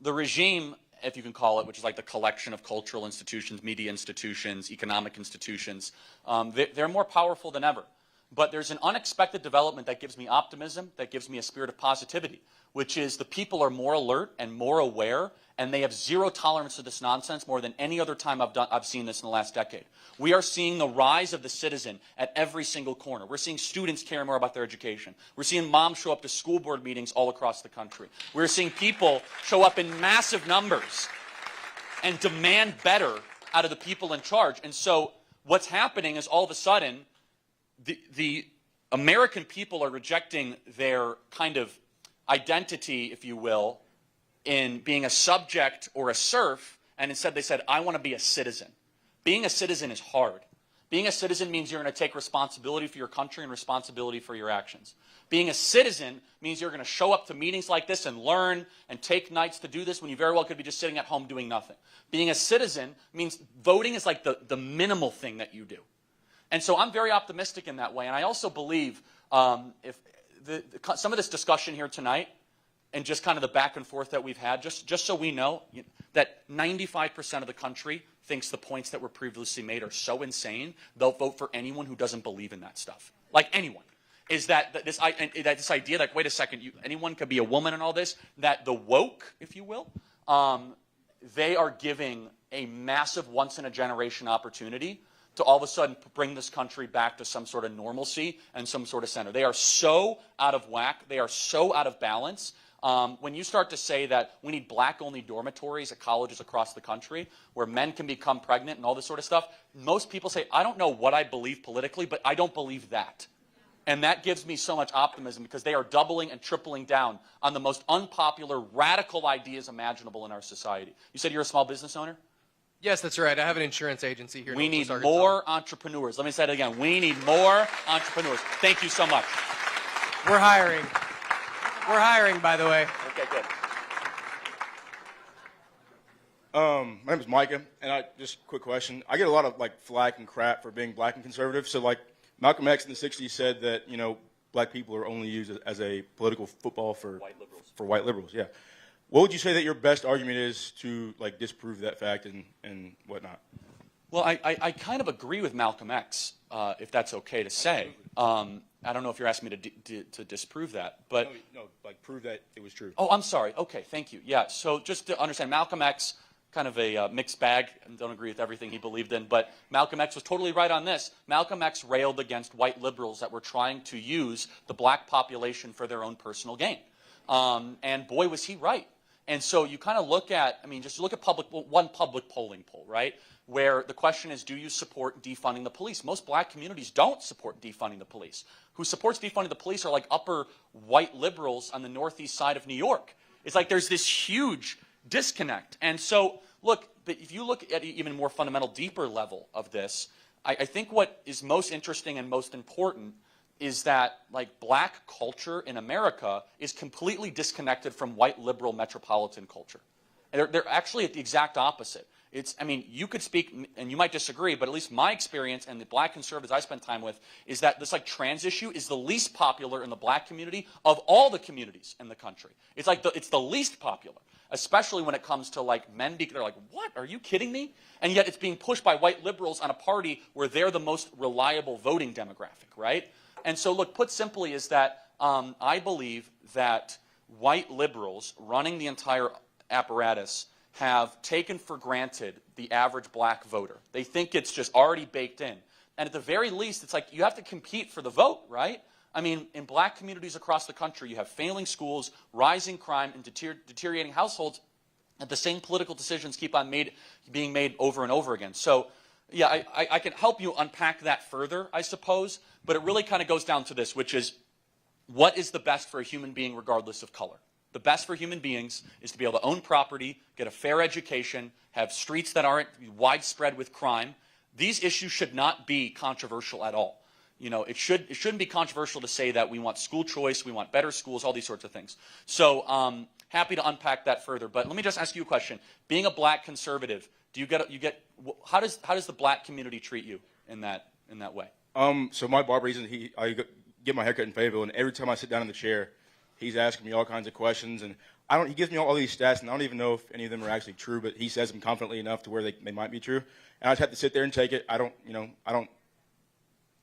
The regime, if you can call it, which is like the collection of cultural institutions, media institutions, economic institutions, they're more powerful than ever. But there's an unexpected development that gives me optimism, that gives me a spirit of positivity, which is the people are more alert and more aware, and they have zero tolerance to this nonsense more than any other time I've seen this in the last decade. We are seeing the rise of the citizen at every single corner. We're seeing students care more about their education. We're seeing moms show up to school board meetings all across the country. We're seeing people show up in massive numbers and demand better out of the people in charge. And so what's happening is all of a sudden, the American people are rejecting their kind of identity, if you will, in being a subject or a serf, and instead they said, I want to be a citizen. Being a citizen is hard. Being a citizen means you're going to take responsibility for your country and responsibility for your actions. Being a citizen means you're going to show up to meetings like this and learn and take nights to do this when you very well could be just sitting at home doing nothing. Being a citizen means voting is like the minimal thing that you do. And so I'm very optimistic in that way. And I also believe some of this discussion here tonight and just kind of the back and forth that we've had, just so we know that 95% of the country thinks the points that were previously made are so insane, they'll vote for anyone who doesn't believe in that stuff. Like anyone. Is that this idea, like, wait a second, anyone could be a woman and all this, that the woke, if you will, they are giving a massive once-in-a-generation opportunity to all of a sudden bring this country back to some sort of normalcy and some sort of center. They are so out of whack. They are so out of balance. When you start to say that we need black-only dormitories at colleges across the country where men can become pregnant and all this sort of stuff, most people say, I don't know what I believe politically, but I don't believe that. And that gives me so much optimism because they are doubling and tripling down on the most unpopular, radical ideas imaginable in our society. You said you're a small business owner? Yes, that's right. I have an insurance agency here. We need more entrepreneurs. Let me say that again. We need more entrepreneurs. Thank you so much. We're hiring. We're hiring, by the way. Okay, good. My name is Micah, and just a quick question. I get a lot of flack and crap for being black and conservative. So Malcolm X in the 60s said that, black people are only used as a political football for white liberals. Yeah. What would you say that your best argument is to disprove that fact and whatnot? Well, I kind of agree with Malcolm X, if that's okay to say. I don't know if you're asking me to disprove that, but no, prove that it was true. Oh, I'm sorry. Okay, thank you. Yeah. So just to understand, Malcolm X, kind of a mixed bag, and don't agree with everything he believed in, but Malcolm X was totally right on this. Malcolm X railed against white liberals that were trying to use the black population for their own personal gain, and boy was he right. And so you kind of look at, just look at one public polling poll, right? Where the question is, do you support defunding the police? Most black communities don't support defunding the police. Who supports defunding the police are upper white liberals on the northeast side of New York. It's there's this huge disconnect. And so, look, if you look at an even more fundamental, deeper level of this, I think what is most interesting and most important is that black culture in America is completely disconnected from white liberal metropolitan culture. And they're actually at the exact opposite. You could speak, and you might disagree, but at least my experience and the black conservatives I spend time with is that this trans issue is the least popular in the black community of all the communities in the country. It's it's the least popular, especially when it comes to men. They're what? Are you kidding me? And yet it's being pushed by white liberals on a party where they're the most reliable voting demographic, right? And so, look, put simply is that I believe that white liberals running the entire apparatus have taken for granted the average black voter. They think it's just already baked in. And at the very least, it's you have to compete for the vote, right? In black communities across the country, you have failing schools, rising crime, and deteriorating households, and the same political decisions keep on being made over and over again. So, yeah, I can help you unpack that further, I suppose, but it really kind of goes down to this, which is, what is the best for a human being regardless of color? The best for human beings is to be able to own property, get a fair education, have streets that aren't widespread with crime. These issues should not be controversial at all. It shouldn't be controversial to say that we want school choice, we want better schools, all these sorts of things. So happy to unpack that further. But let me just ask you a question. Being a black conservative, how does the black community treat you in that way? So my barber, I get my haircut in Fayetteville, and every time I sit down in the chair, he's asking me all kinds of questions, and he gives me all these stats, and I don't even know if any of them are actually true, but he says them confidently enough to where they might be true. And I just have to sit there and take it. I don't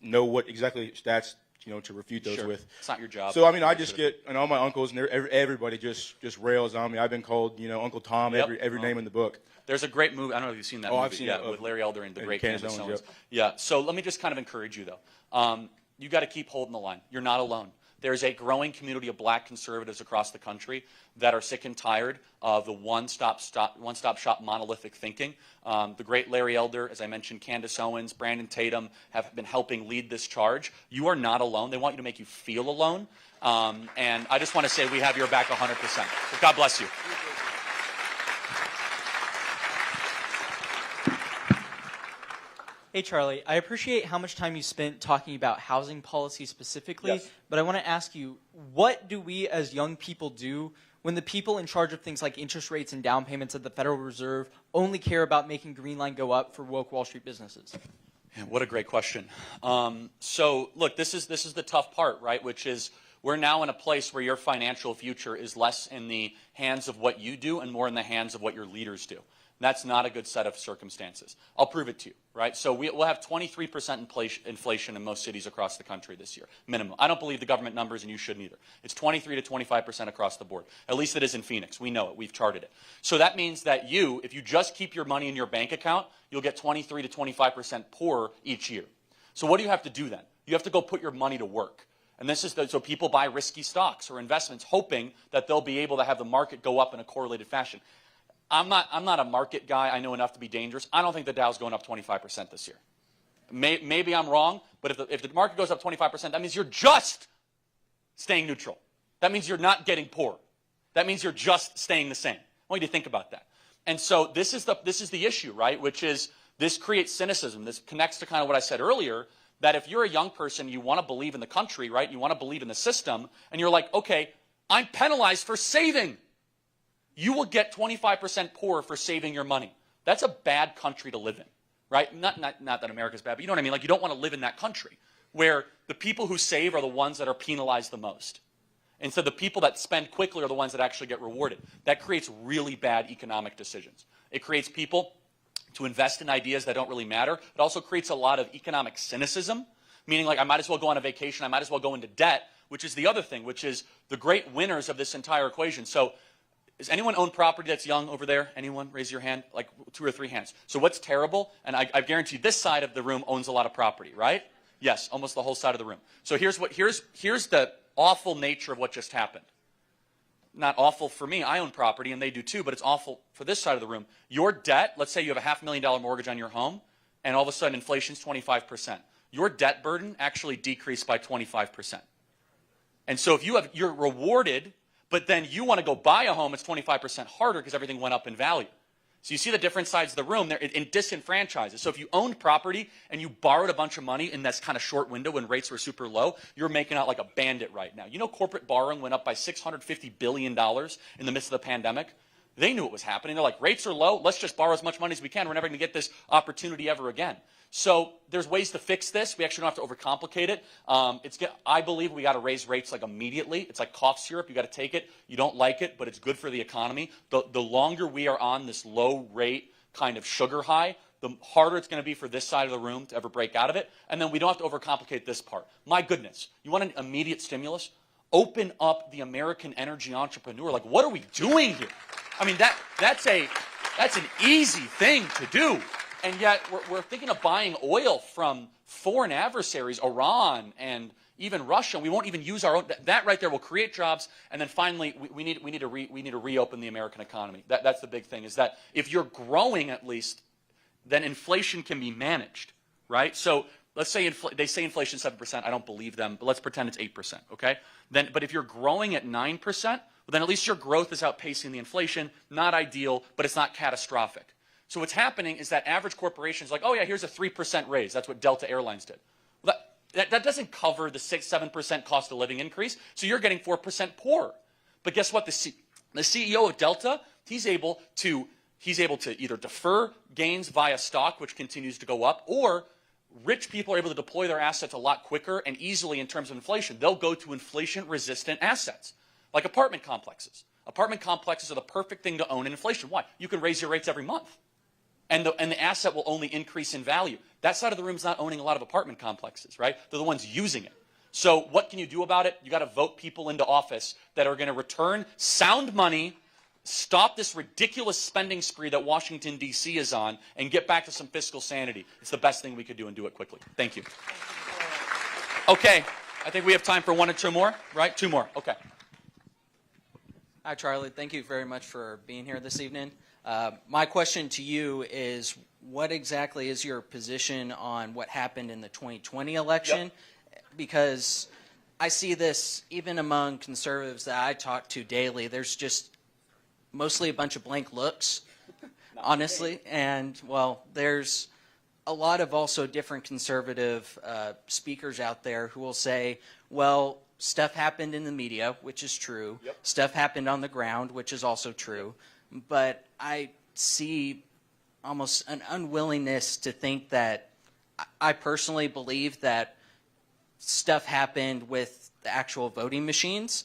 know what exactly stats, to refute those with. It's not your job. So, I just get, and all my uncles and everybody just rails on me. I've been called, Uncle Tom, every name in the book. There's a great movie. I don't know if you've seen that movie. I've seen it. With Larry Elder and the great Candace Owens. Yeah. So let me just kind of encourage you, though. You got to keep holding the line. You're not alone. There's a growing community of black conservatives across the country that are sick and tired of the one-stop shop monolithic thinking. The great Larry Elder, as I mentioned, Candace Owens, Brandon Tatum have been helping lead this charge. You are not alone. They want you to make you feel alone. And I just want to say we have your back 100%. So God bless you. Hey, Charlie, I appreciate how much time you spent talking about housing policy specifically, but I want to ask you, what do we as young people do when the people in charge of things like interest rates and down payments at the Federal Reserve only care about making Green Line go up for woke Wall Street businesses? Yeah, what a great question. So, look, this is the tough part, right, which is we're now in a place where your financial future is less in the hands of what you do and more in the hands of what your leaders do. That's not a good set of circumstances. I'll prove it to you, right? So we'll have 23% inflation in most cities across the country this year, minimum. I don't believe the government numbers, and you shouldn't either. It's 23 to 25% across the board. At least it is in Phoenix. We know it. We've charted it. So that means that if you just keep your money in your bank account, you'll get 23 to 25% poorer each year. So what do you have to do then? You have to go put your money to work. And this is so people buy risky stocks or investments hoping that they'll be able to have the market go up in a correlated fashion. I'm not a market guy. I know enough to be dangerous. I don't think the Dow's going up 25% this year. Maybe I'm wrong, but if the market goes up 25%, that means you're just staying neutral. That means you're not getting poor. That means you're just staying the same. I want you to think about that. And so this is the issue, right? Which is this creates cynicism. This connects to kind of what I said earlier, that if you're a young person, you want to believe in the country, right? You want to believe in the system, and you're like, okay, I'm penalized for saving. You will get 25% poorer for saving your money. That's a bad country to live in, right? Not that America's bad, but you know what I mean? You don't want to live in that country. where the people who save are the ones that are penalized the most. And so the people that spend quickly are the ones that actually get rewarded. That creates really bad economic decisions. It creates people to invest in ideas that don't really matter. It also creates a lot of economic cynicism, meaning like I might as well go on a vacation, I might as well go into debt, which is the other thing, which is the great winners of this entire equation. So does anyone own property that's young over there? Anyone? Raise your hand, like 2 or 3 hands. So what's terrible, and I guarantee this side of the room owns a lot of property, right? Yes, almost the whole side of the room. So here's the awful nature of what just happened. Not awful for me, I own property and they do too, but it's awful for this side of the room. Your debt, let's say you have a $500,000 mortgage on your home, and all of a sudden inflation's 25%. Your debt burden actually decreased by 25%. And so if you're rewarded, but then you want to go buy a home, it's 25% harder because everything went up in value. So you see the different sides of the room there in disenfranchises. So if you owned property and you borrowed a bunch of money in this kind of short window when rates were super low, you're making out like a bandit right now. You know, corporate borrowing went up by $650 billion in the midst of the pandemic. They knew it was happening. They're like, rates are low, let's just borrow as much money as we can. We're never going to get this opportunity ever again. So there's ways to fix this. We actually don't have to overcomplicate it. I believe we got to raise rates like immediately. It's like cough syrup. You got to take it. You don't like it, but it's good for the economy. The longer we are on this low rate kind of sugar high, the harder it's going to be for this side of the room to ever break out of it. And then we don't have to overcomplicate this part. My goodness, you want an immediate stimulus? Open up the American energy entrepreneur. Like, what are we doing here? I mean, that's an easy thing to do. And yet we're thinking of buying oil from foreign adversaries, Iran and even Russia. We won't even use our own. That right there will create jobs. And then finally, we need to reopen the American economy. That's the big thing, is that if you're growing at least, then inflation can be managed, right? So let's say they say inflation 7%. I don't believe them, but let's pretend it's 8%, okay? But if you're growing at 9%, well, then at least your growth is outpacing the inflation. Not ideal, but it's not catastrophic. So what's happening is that average corporations like, oh yeah, here's a 3% raise. That's what Delta Airlines did. Well, that doesn't cover the 6-7% cost of living increase. So you're getting 4% poorer. But guess what? The CEO of Delta, he's able to either defer gains via stock, which continues to go up, or rich people are able to deploy their assets a lot quicker and easily in terms of inflation. They'll go to inflation-resistant assets, like apartment complexes. Apartment complexes are the perfect thing to own in inflation. Why? You can raise your rates every month. And the asset will only increase in value. That side of the room is not owning a lot of apartment complexes, right? They're the ones using it. So what can you do about it? You got to vote people into office that are going to return sound money, stop this ridiculous spending spree that Washington, D.C. is on, and get back to some fiscal sanity. It's the best thing we could do, and do it quickly. Thank you. Okay, I think we have time for 1 or 2 more, right? 2 more, okay. Hi, Charlie. Thank you very much for being here this evening. My question to you is, what exactly is your position on what happened in the 2020 election? Yep. Because I see this even among conservatives that I talk to daily. There's just mostly a bunch of blank looks, honestly. And, well, there's a lot of also different conservative speakers out there who will say, well, stuff happened in the media, which is true. Yep. Stuff happened on the ground, which is also true. But I see almost an unwillingness to think that I personally believe that stuff happened with the actual voting machines.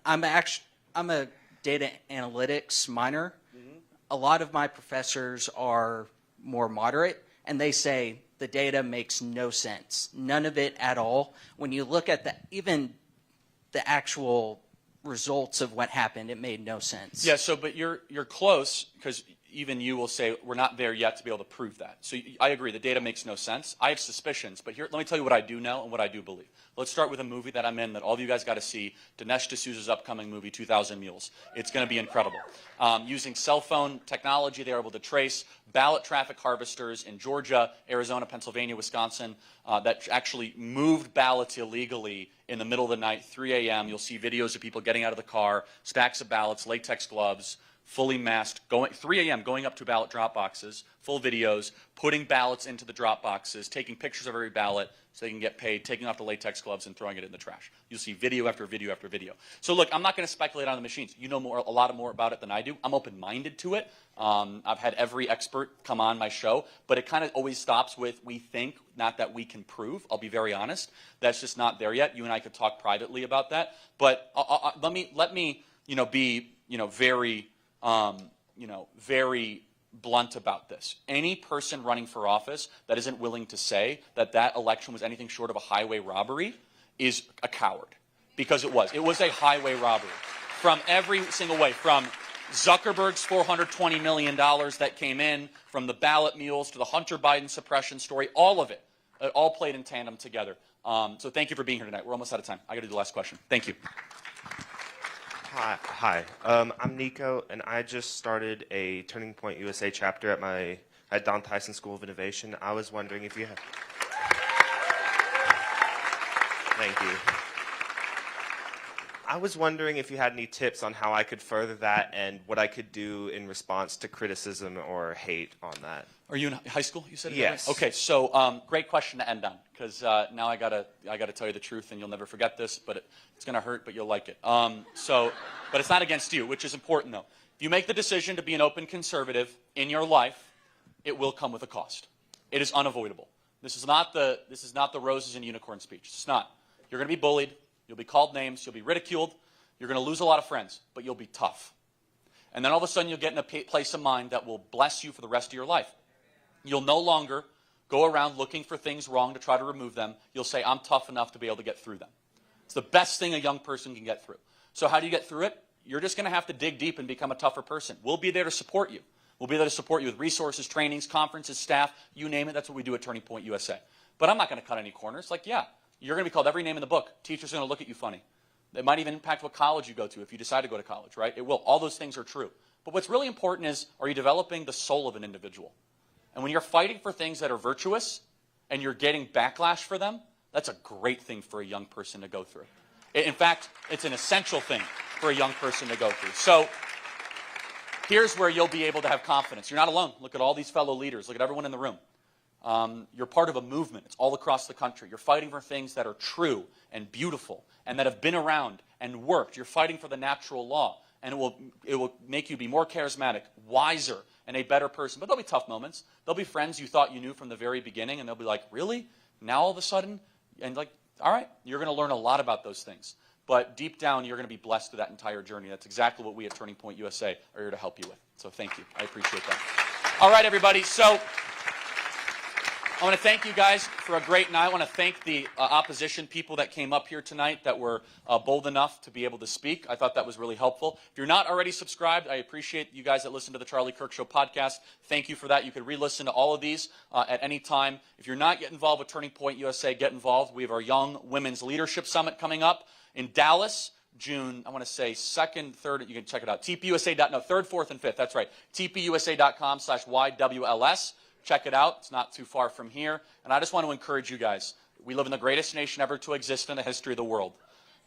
I'm a data analytics minor. Mm-hmm. A lot of my professors are more moderate, and they say the data makes no sense. None of it at all. When you look at even the actual results of what happened, it made no sense. Yeah, but you're close, because even you will say we're not there yet to be able to prove that. So I agree, the data makes no sense. I have suspicions, but here, let me tell you what I do know and what I do believe. Let's start with a movie that I'm in that all of you guys got to see, Dinesh D'Souza's upcoming movie, 2,000 Mules. It's going to be incredible. Using cell phone technology, they were able to trace ballot traffic harvesters in Georgia, Arizona, Pennsylvania, Wisconsin, that actually moved ballots illegally in the middle of the night, 3 a.m. You'll see videos of people getting out of the car, stacks of ballots, latex gloves, fully masked, 3 a.m., going up to ballot drop boxes, full videos, putting ballots into the drop boxes, taking pictures of every ballot so they can get paid, taking off the latex gloves and throwing it in the trash. You'll see video after video after video. So look, I'm not going to speculate on the machines. You know a lot more about it than I do. I'm open-minded to it. I've had every expert come on my show, but it kind of always stops with we think, not that we can prove. I'll be very honest. That's just not there yet. You and I could talk privately about that. But let me be very blunt about this. Any person running for office that isn't willing to say that that election was anything short of a highway robbery is a coward, because it was. It was a highway robbery from every single way, from Zuckerberg's $420 million that came in, from the ballot mules to the Hunter Biden suppression story, all of it. It all played in tandem together. So thank you for being here tonight. We're almost out of time. I got to do the last question. Thank you. Hi. I'm Nico, and I just started a Turning Point USA chapter at Don Tyson School of Innovation. I was wondering if you have... Thank you. I was wondering if you had any tips on how I could further that and what I could do in response to criticism or hate on that. Are you in high school, you said? Yes. Okay, so great question to end on, because now I gotta tell you the truth, and you'll never forget this, but it's gonna hurt, but you'll like it. But it's not against you, which is important though. If you make the decision to be an open conservative in your life, it will come with a cost. It is unavoidable. This is not the roses and unicorn speech. It's not. You're gonna be bullied. You'll be called names. You'll be ridiculed. You're gonna lose a lot of friends, but you'll be tough. And then all of a sudden, you'll get in a place of mind that will bless you for the rest of your life. You'll no longer go around looking for things wrong to try to remove them. You'll say, I'm tough enough to be able to get through them. It's the best thing a young person can get through. So how do you get through it? You're just going to have to dig deep and become a tougher person. We'll be there to support you. We'll be there to support you with resources, trainings, conferences, staff, you name it. That's what we do at Turning Point USA. But I'm not going to cut any corners. Like, yeah, you're going to be called every name in the book. Teachers are going to look at you funny. It might even impact what college you go to if you decide to go to college, right? It will. All those things are true. But what's really important is, are you developing the soul of an individual? And when you're fighting for things that are virtuous and you're getting backlash for them, that's a great thing for a young person to go through. In fact, it's an essential thing for a young person to go through. So here's where you'll be able to have confidence. You're not alone. Look at all these fellow leaders. Look at everyone in the room. You're part of a movement. It's all across the country. You're fighting for things that are true and beautiful and that have been around and worked. You're fighting for the natural law. And it will make you be more charismatic, wiser, and a better person. But there'll be tough moments. There'll be friends you thought you knew from the very beginning, and they'll be like, really? Now all of a sudden? And like, all right, you're going to learn a lot about those things. But deep down, you're going to be blessed through that entire journey. That's exactly what we at Turning Point USA are here to help you with. So thank you. I appreciate that. All right, everybody. So I want to thank you guys for a great night. I want to thank the opposition people that came up here tonight that were bold enough to be able to speak. I thought that was really helpful. If you're not already subscribed, I appreciate you guys that listen to the Charlie Kirk Show podcast. Thank you for that. You can re-listen to all of these at any time. If you're not yet involved with Turning Point USA, get involved. We have our Young Women's Leadership Summit coming up in Dallas. June, I want to say 2nd, 3rd, you can check it out. TPUSA.no, 3rd, 4th, and 5th. That's right. TPUSA.com/YWLS. Check it out. It's not too far from here. And I just want to encourage you guys. We live in the greatest nation ever to exist in the history of the world.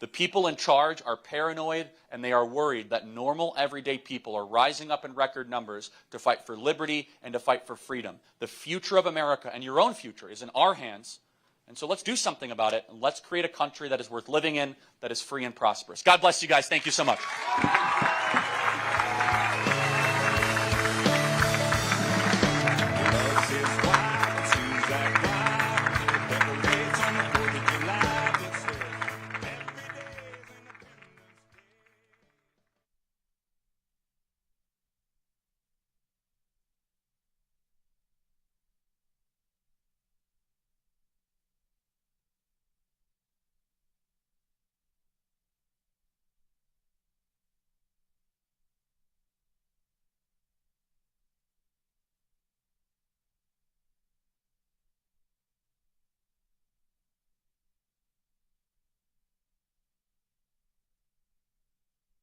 The people in charge are paranoid, and they are worried that normal, everyday people are rising up in record numbers to fight for liberty and to fight for freedom. The future of America and your own future is in our hands. And so let's do something about it, and let's create a country that is worth living in, that is free and prosperous. God bless you guys. Thank you so much.